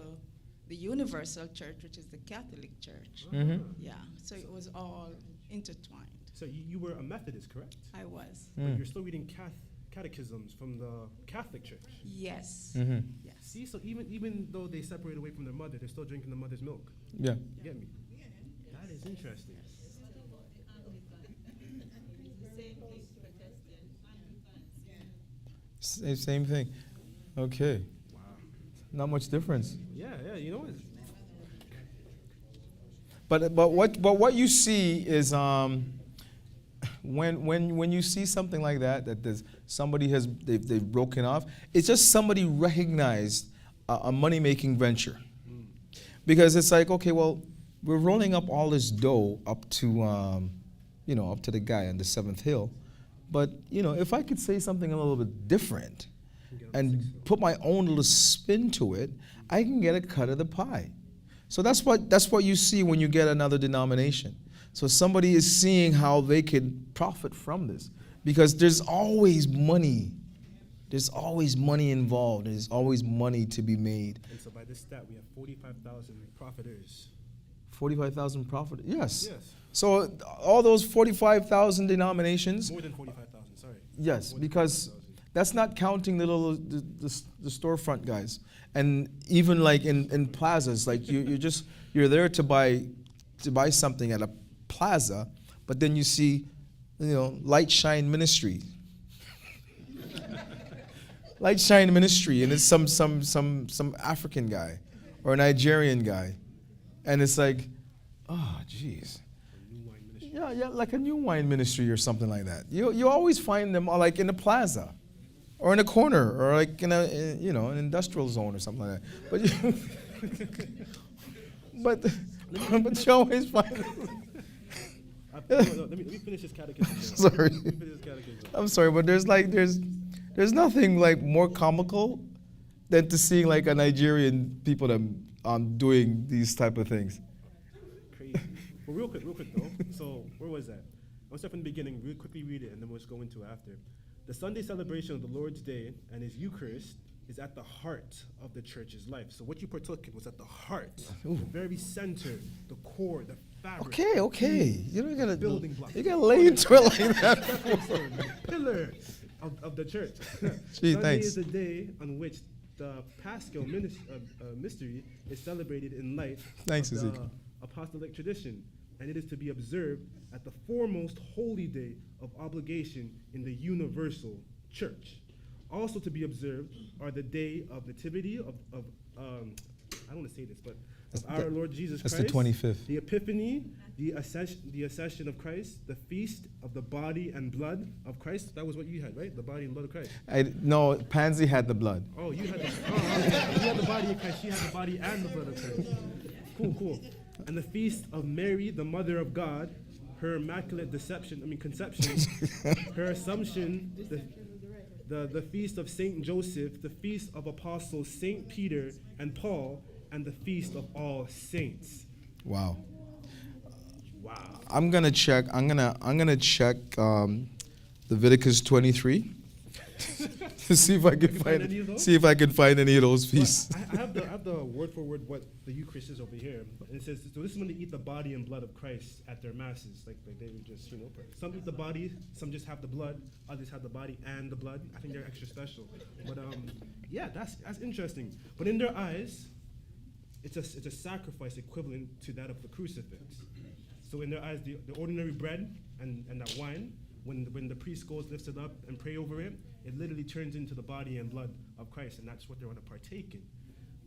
the universal church, which is the Catholic Church. Mm-hmm. Yeah, so it was all intertwined. So you were a Methodist, correct? I was. But you're still reading catechisms from the Catholic Church. Yes. Mm-hmm. Yes. See, so even though they separate away from their mother, they're still drinking the mother's milk. Yeah. You get me? That is interesting. Same thing. Okay. Wow. Not much difference. Yeah, you know what? But what you see is when you see something like that there's somebody they've broken off, it's just somebody recognized a money making venture, because it's like, okay, well, we're rolling up all this dough up to up to the guy on the 7th hill, but if I could say something a little bit different and put my own little spin to it, I can get a cut of the pie. So that's what you see when you get another denomination. So somebody is seeing how they could profit from this, because there's always money. There's always money involved. There's always money to be made. And so by this stat, we have 45,000 profiters. 45,000 profit. Yes. Yes. So all those 45,000 denominations. More than 45,000, sorry. Yes, More than because 45,000. that's not counting the storefront guys. And even like in plazas, like you're there to buy something at a plaza, but then you see, Light Shine Ministry. Light Shine Ministry, and it's some African guy or a Nigerian guy. And it's like, oh geez. Yeah, like a new wine ministry or something like that. You always find them like in the plaza, or in a corner, or like in an industrial zone or something like that. But you always find them. Let me finish this catechism. Sorry. Let me finish this catechism. I'm sorry, but there's nothing like more comical than to see like a Nigerian people that doing these type of things. Crazy. But real quick though. So where was that? I'll start from the beginning, real quickly read it, and then we'll just go into it after. The Sunday celebration of the Lord's Day and his Eucharist is at the heart of the church's life. So what you partook in was at the heart, the very center, the core, the fabric. Okay. You don't gotta building block. You gotta lay into it like that. Pillar of the church. Gee, Sunday thanks. is the day on which the Paschal mystery is celebrated in light Thanks, of the Ezekiel. apostolic tradition, and it is to be observed at the foremost holy day of obligation in the universal church. Also to be observed are the day of nativity of I don't want to say this, but of our Lord Jesus That's Christ. the 25th. The Epiphany, the accession of Christ, the feast of the body and blood of Christ. That was what you had, right? The body and blood of Christ. No, Pansy had the blood. Oh, you had the you had the body of Christ. She had the body and the blood of Christ. Cool. And the feast of Mary, the Mother of God, her immaculate conception, her assumption, the feast of Saint Joseph, the feast of apostles Saint Peter and Paul, and the feast of all saints. Wow. Wow. I'm gonna check Leviticus 23 to see if I can find any of those? find any of those feasts. I have the word for word what the Eucharist is over here. And it says, so this is when they eat the body and blood of Christ at their masses. Like they would just, some eat the body, some just have the blood, others have the body and the blood. I think they're extra special. But yeah, that's interesting. But in their eyes, it's a sacrifice equivalent to that of the crucifix. So in their eyes, the ordinary bread and that wine, when the priest goes, lifts it up and pray over it, it literally turns into the body and blood of Christ, and that's what they're going to partake in,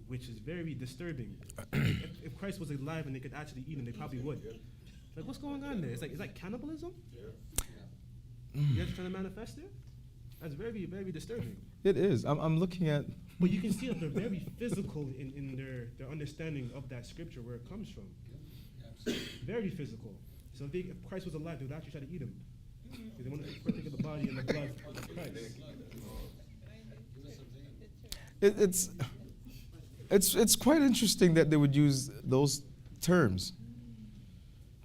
which is very disturbing. if Christ was alive and they could actually eat him, they probably would. Like, what's going on there? Is that cannibalism? You guys trying to manifest it? That's very, very disturbing. It is. I'm looking at. But you can see that they're very physical in their understanding of that scripture, where it comes from. Very physical. So if Christ was alive, they would actually try to eat him. They want to partake of the body and the blood of Christ. It's quite interesting that they would use those terms.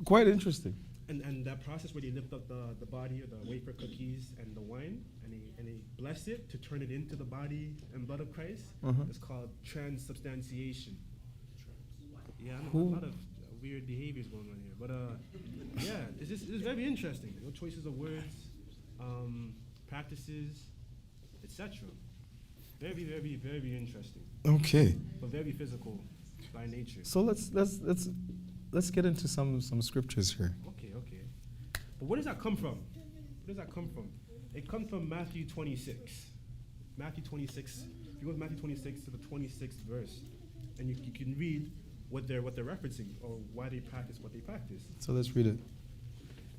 Quite interesting. And that process where they lift up the body or the wafer cookies and the wine, and they bless it to turn it into the body and blood of Christ, it's called transubstantiation. Yeah, I know a lot of weird behaviors going on here, but yeah, it's very interesting. Choices of words, practices, etc. Very, very, very interesting. Okay. But very physical by nature. So let's get into some scriptures here. Okay. But where does that come from? It comes from Matthew 26. Matthew 26. If you go to Matthew 26 to the 26th verse, and you can read what they're referencing or why they practice what they practice. So let's read it.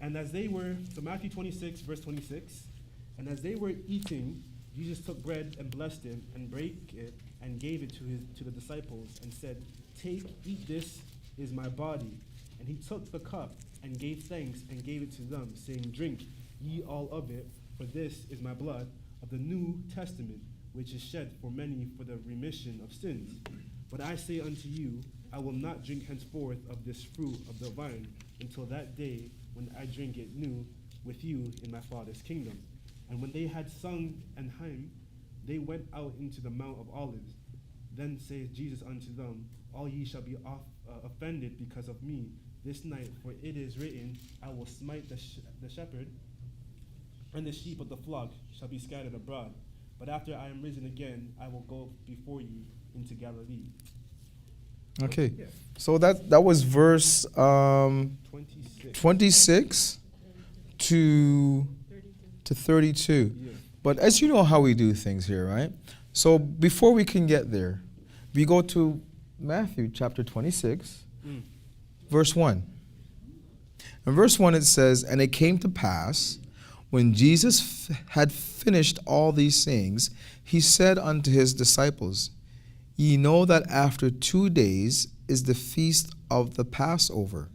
And as they were, so Matthew 26, verse 26, and as they were eating, Jesus took bread and blessed it and brake it and gave it to the disciples and said, "Take, eat, this is my body." And he took the cup and gave thanks and gave it to them, saying, "Drink ye all of it, for this is my blood of the New Testament, which is shed for many for the remission of sins. But I say unto you, I will not drink henceforth of this fruit of the vine until that day when I drink it new with you in my Father's kingdom." And when they had sung an hymn, they went out into the Mount of Olives. Then saith Jesus unto them, "All ye shall be offended because of me this night, for it is written, I will smite the shepherd, and the sheep of the flock shall be scattered abroad. But after I am risen again, I will go before you into Galilee." Okay. Yeah. So that was verse 26 to 32. Yeah. But as you know how we do things here, right? So before we can get there, we go to Matthew chapter 26, verse 1. In verse 1 it says, "And it came to pass, when Jesus had finished all these things, he said unto his disciples, Ye know that after 2 days is the feast of the Passover,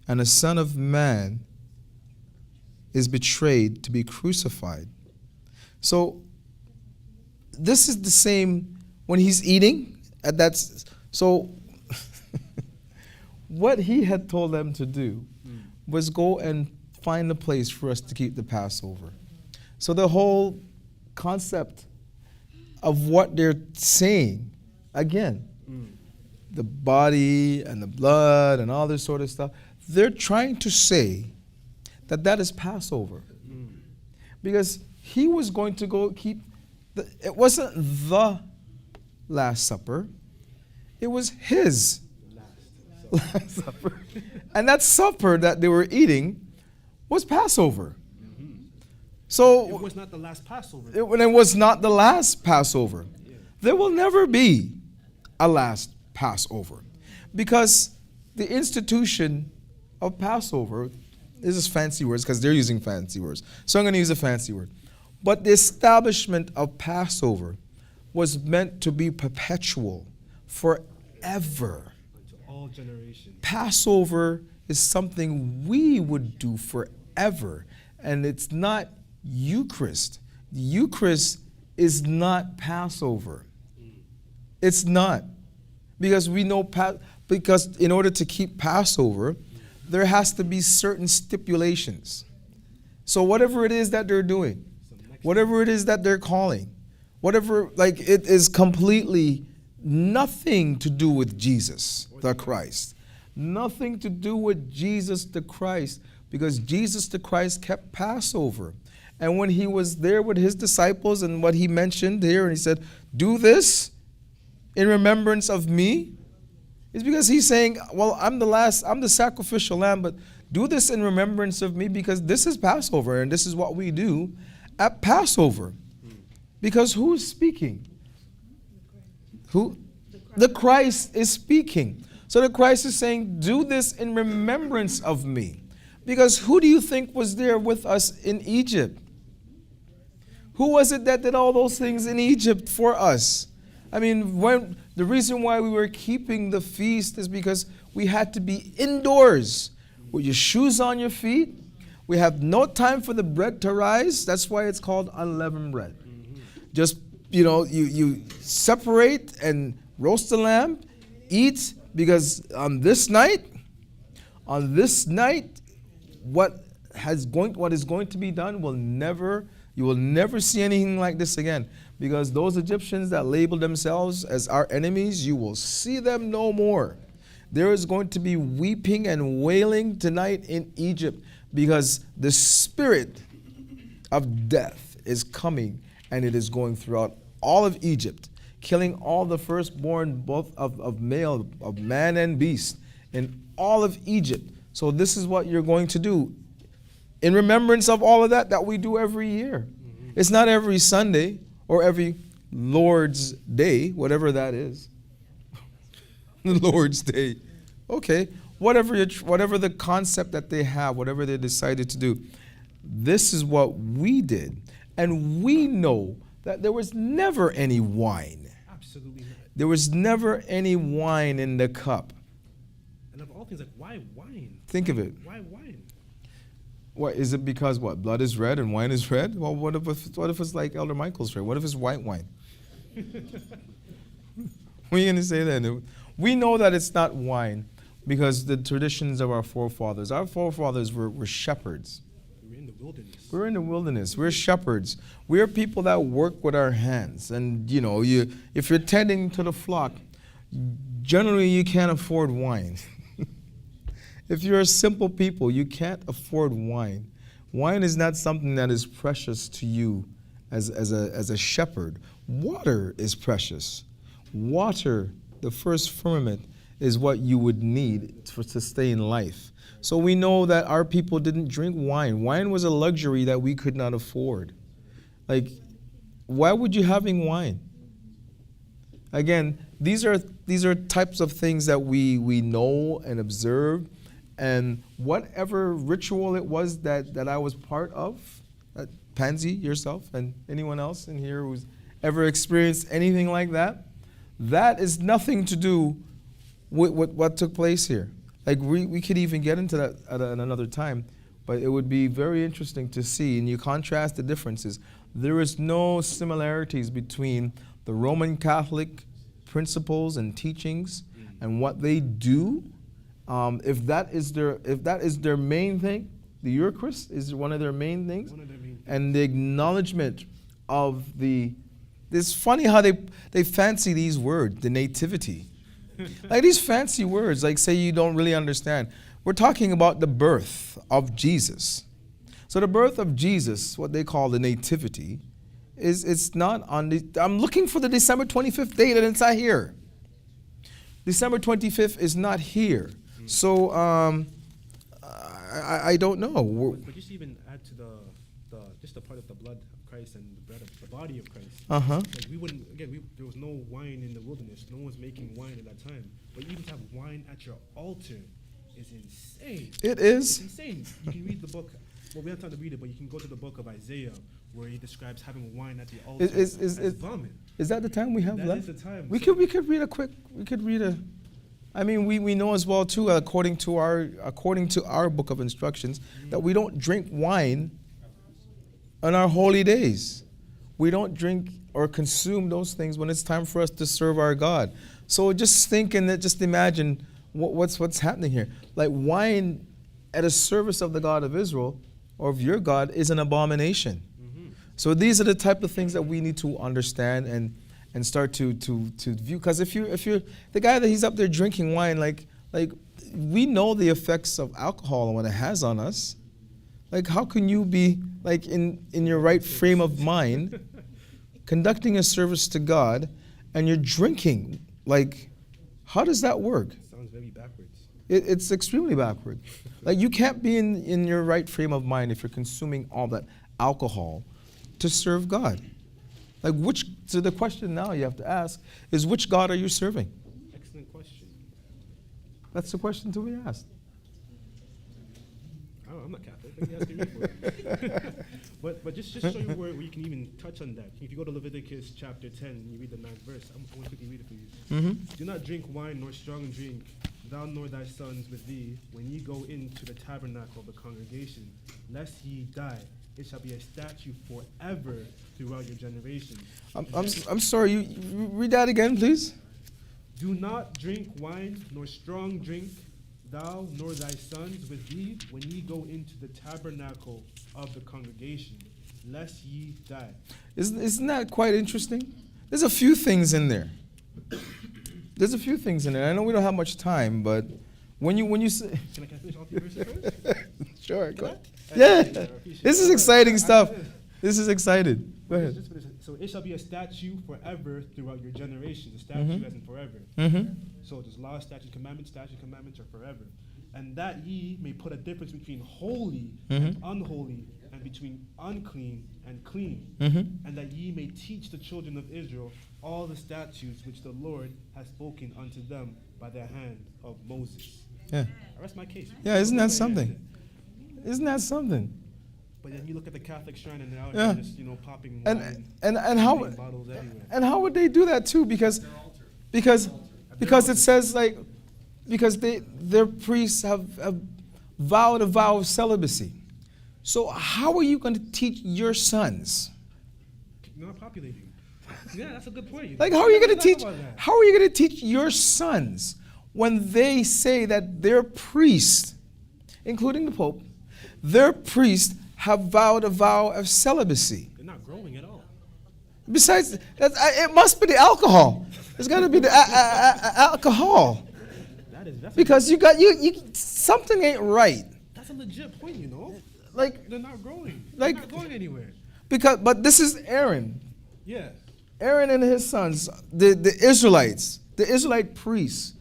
and the Son of Man is betrayed to be crucified." So this is the same when he's eating. So what he had told them to do was go and find a place for us to keep the Passover. So the whole concept of what they're saying, again, the body and the blood and all this sort of stuff, they're trying to say that that is Passover. Because he was going to go keep, it wasn't the Last Supper, it was his Last Supper. And that supper that they were eating was Passover. So It was not the last Passover. it was not the last Passover. There will never be a last Passover. Because the institution of Passover, this is fancy words because they're using fancy words. So I'm going to use a fancy word. But the establishment of Passover was meant to be perpetual, forever. To all generations. Passover is something we would do forever. And it's not Eucharist. The Eucharist is not Passover. It's not. Because we know, because in order to keep Passover, there has to be certain stipulations. So whatever it is that they're doing, whatever it is that they're calling, whatever, like, it is completely nothing to do with Jesus, the Christ. Nothing to do with Jesus, the Christ, because Jesus, the Christ, kept Passover. And when he was there with his disciples and what he mentioned here, and he said, do this in remembrance of me, it's because he's saying, well, I'm the sacrificial lamb, but do this in remembrance of me because this is Passover and this is what we do at Passover. Because who is speaking? Who? The Christ is speaking. So the Christ is saying, do this in remembrance of me. Because who do you think was there with us in Egypt? Who was it that did all those things in Egypt for us? I mean, when the reason why we were keeping the feast is because we had to be indoors with your shoes on your feet. We have no time for the bread to rise. That's why it's called unleavened bread. Just, you separate and roast the lamb, eat, because on this night, what is going to be done you will never see anything like this again. Because those Egyptians that label themselves as our enemies, you will see them no more. There is going to be weeping and wailing tonight in Egypt because the spirit of death is coming and it is going throughout all of Egypt, killing all the firstborn, both of male, of man and beast, in all of Egypt. So this is what you're going to do in remembrance of all of that we do every year. It's not every Sunday or every Lord's Day, whatever that is. The Lord's Day. Okay, whatever the concept that they have, whatever they decided to do, this is what we did. And we know that there was never any wine. Absolutely not. There was never any wine in the cup. And of all things, like, why wine? Think of it. Why wine? What is it? Because what? Blood is red and wine is red? Well, what if it's like Elder Michael's red? What if it's white wine? What are you going to say then? We know that it's not wine because the traditions of our forefathers. Our forefathers were shepherds. We're in the wilderness. We're in the wilderness. We're shepherds. We're people that work with our hands. And if you're tending to the flock, generally you can't afford wine. If you're a simple people, you can't afford wine. Wine is not something that is precious to you as a shepherd. Water is precious. Water, the first firmament, is what you would need to sustain life. So we know that our people didn't drink wine. Wine was a luxury that we could not afford. Like, why would you having wine? Again, these are types of things that we know and observe. And whatever ritual it was that I was part of, Pansy, yourself, and anyone else in here who's ever experienced anything like that, that is nothing to do with what took place here. Like, we could even get into that at another time, but it would be very interesting to see, and you contrast the differences. There is no similarities between the Roman Catholic principles and teachings and what they do If that is their main thing, the Eucharist is one of their main things, and the acknowledgement of the. It's funny how they fancy these words, the nativity, like these fancy words, like say you don't really understand. We're talking about the birth of Jesus. So the birth of Jesus, what they call the nativity, it's not on the. I'm looking for the December 25th date, and it's not here. December 25th is not here. So I don't know. But just even add to the just the part of the blood of Christ and the bread of the body of Christ. Like we wouldn't there was no wine in the wilderness. No one's making wine at that time. But even to have wine at your altar is insane. It is. It's insane. You can read the book. Well, we don't have time to read it, but you can go to the book of Isaiah where he describes having wine at the altar as vomit. Is that the time we have That left? is the time. We could read a. I mean, we know as well too, according to our book of instructions, that we don't drink wine on our holy days. We don't drink or consume those things when it's time for us to serve our God. So just imagine what's happening here. Like wine at a service of the God of Israel or of your God is an abomination. So these are the type of things that we need to understand and start to view. Because if you're the guy that he's up there drinking wine, like we know the effects of alcohol and what it has on us. Like how can you be like in your right frame of mind, conducting a service to God, and you're drinking? Like, how does that work? Sounds very backwards. It's extremely backward. Like you can't be in your right frame of mind if you're consuming all that alcohol to serve God. Like so the question now you have to ask is, which God are you serving? Excellent question. That's the question to be asked. I'm not Catholic. Let me ask you for but just show you where you can even touch on that. If you go to Leviticus chapter 10 and you read the 9th verse, I want to quickly read it for you. Do not drink wine nor strong drink, thou nor thy sons with thee, when ye go into the tabernacle of the congregation, lest ye die. It shall be a statute forever throughout your generations. I'm sorry, you read that again, please? Do not drink wine nor strong drink, thou nor thy sons with thee, when ye go into the tabernacle of the congregation, lest ye die. Isn't that quite interesting? There's a few things in there. I know we don't have much time, but when you say, Can I finish all three verses first? Sure, go ahead. Yeah, this is exciting stuff. This is exciting. Go ahead. So it shall be a statute forever throughout your generations. A statute as in forever. So there's law, statute, commandments are forever. And that ye may put a difference between holy and unholy, and between unclean and clean. And that ye may teach the children of Israel all the statutes which the Lord has spoken unto them by the hand of Moses. Yeah. I rest my case. Yeah, isn't that something? Isn't that something? But then you look at the Catholic shrine and they're out there just, popping wine, and bottles everywhere. And how would they do that too? Because it says like, because their priests have vowed a vow of celibacy. So how are you going to teach your sons? Not populating. Yeah, that's a good point. Like how are you going to teach your sons when they say that their priests, including the Pope, their priests have vowed a vow of celibacy? They're not growing at all. Besides, it must be the alcohol. It's got to be the alcohol. Because you something ain't right. That's a legit point, Like they're not growing. Like they're not going anywhere. But this is Aaron. Yeah. Aaron and his sons, the Israelites, the Israelite priests,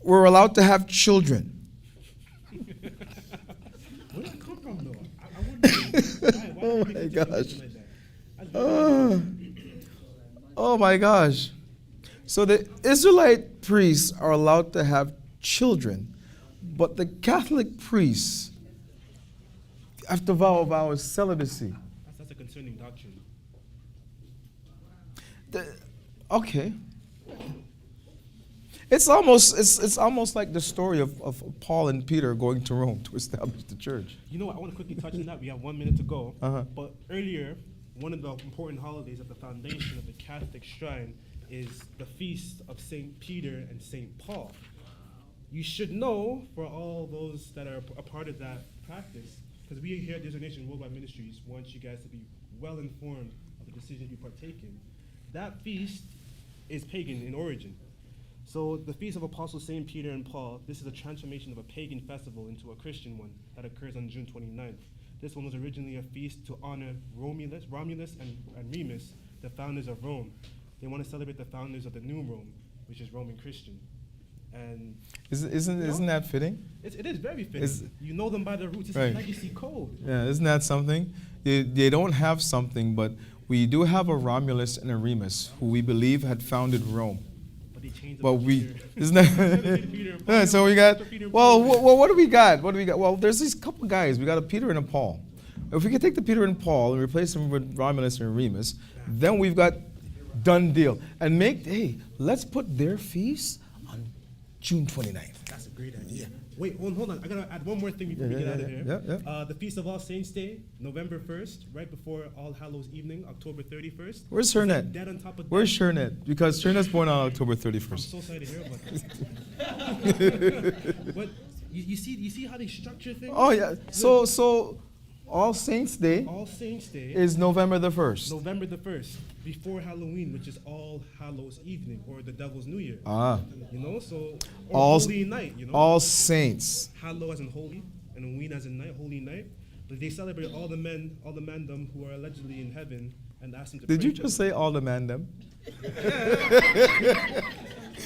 were allowed to have children. Where did that come from, though? I wonder. Oh my gosh. Oh my gosh. So the Israelite priests are allowed to have children, but the Catholic priests have to vow a vow of celibacy. That's a concerning doctrine. Okay. It's almost like the story of Paul and Peter going to Rome to establish the church. I want to quickly touch on that. We have 1 minute to go. Uh-huh. But earlier, one of the important holidays at the foundation of the Catholic shrine is the feast of St. Peter and St. Paul. you should know, for all those that are a part of that practice, because we here at the Israelite Worldwide Ministries want you guys to be well informed of the decisions you partake in. That feast is pagan in origin. So the Feast of Apostles St. Peter and Paul, this is a transformation of a pagan festival into a Christian one that occurs on June 29th. This one was originally a feast to honor Romulus and Remus, the founders of Rome. They want to celebrate the founders of the new Rome, which is Roman Christian. And isn't that fitting? It is very fitting. You know them by their roots. It's Right. a legacy code. Yeah, isn't that something? They don't have something, but we do have a Romulus and a Remus who we believe had founded Rome. But they changed But it. we, isn't that? Yeah, so we got, well, what do we got? What do we got? Well, there's these couple guys. We got a Peter and a Paul. If we could take the Peter and Paul and replace them with Romulus and Remus, then we've got done deal. And let's put their feast on June 29th. That's a great idea. Wait, hold on. I gotta add one more thing before we get out of here. Yeah. The Feast of All Saints Day, November 1st, right before All Hallows Evening, October 31st. Where's It's like Shernet? dead on top of Where's dead. Shernet? Because Shernet's born on October I'm 31st. so sorry to hear about that. But you see how they structure things? Oh, yeah. So All Saints Day All Saints Day is November the 1st. November the 1st, before Halloween, which is All Hallows Evening, or the Devil's New Year. Ah. You know, so, or All- Holy Night, you know. All Saints. Hallow as in holy, and Ween as in night, holy night. But they celebrate all the mandom who are allegedly in heaven, and ask them to Did pray you for just them. say all the man them?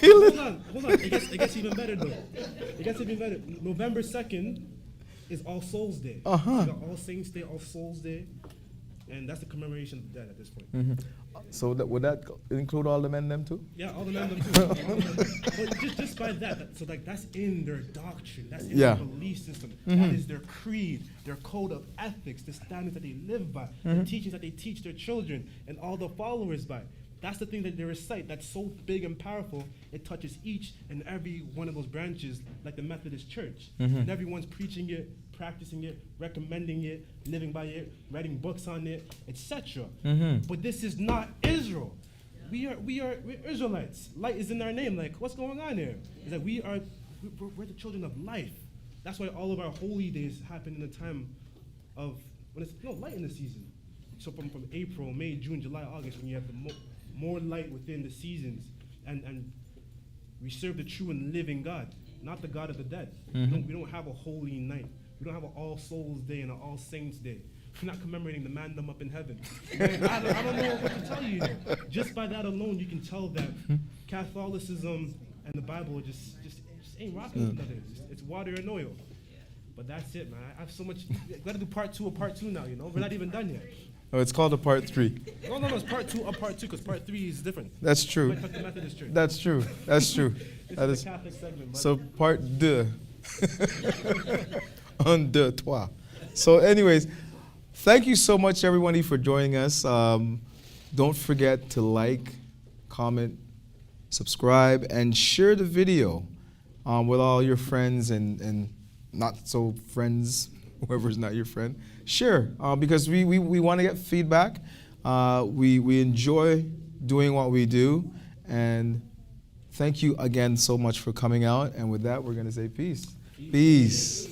Hold on. It gets even better though. It gets even better. November 2nd is All Souls Day. Uh-huh. So you got All Saints Day, All Souls Day, and that's the commemoration of the dead at this point. So would that include all the men them too? Yeah, all the mandom too. All the mandom. But just by that, so like that's in their doctrine, that's in Yeah. their belief system, that is their creed, their code of ethics, the standards that they live by, the teachings that they teach their children and all the followers by. That's the thing that they recite that's so big and powerful, it touches each and every one of those branches, like the Methodist Church. And everyone's preaching it, practicing it, recommending it, living by it, writing books on it, etc. But this is not Israel. We're Israelites. Light is in our name. Like, what's going on here? It's that we're the children of life. That's why all of our holy days happen in the time of when it's light in the season. So from April, May, June, July, August, when you have the more light within the seasons, and we serve the true and living God, not the God of the dead. We don't have a holy night. We don't have an All Souls Day and an All Saints Day. We're not commemorating the mandom up in heaven. Man, I don't know what to tell you. Just by that alone, you can tell that Catholicism and the Bible just ain't rocking with nothing. It's water and oil. But that's it, man. I have so much. Got to do part two of part two now. We're not even done yet. Oh, it's called a part 3. No, it's part two of part two, because part 3 is different. That's true. Like the Methodist Church. That's true. That's true. This That is is the Catholic segment. But so part 2. Un, deux, trois. So, anyways, thank you so much, everybody, for joining us. Don't forget to like, comment, subscribe, and share the video with all your friends and not so friends, whoever's not your friend. Share, because we want to get feedback. We enjoy doing what we do, and thank you again so much for coming out. And with that, we're going to say peace. Peace.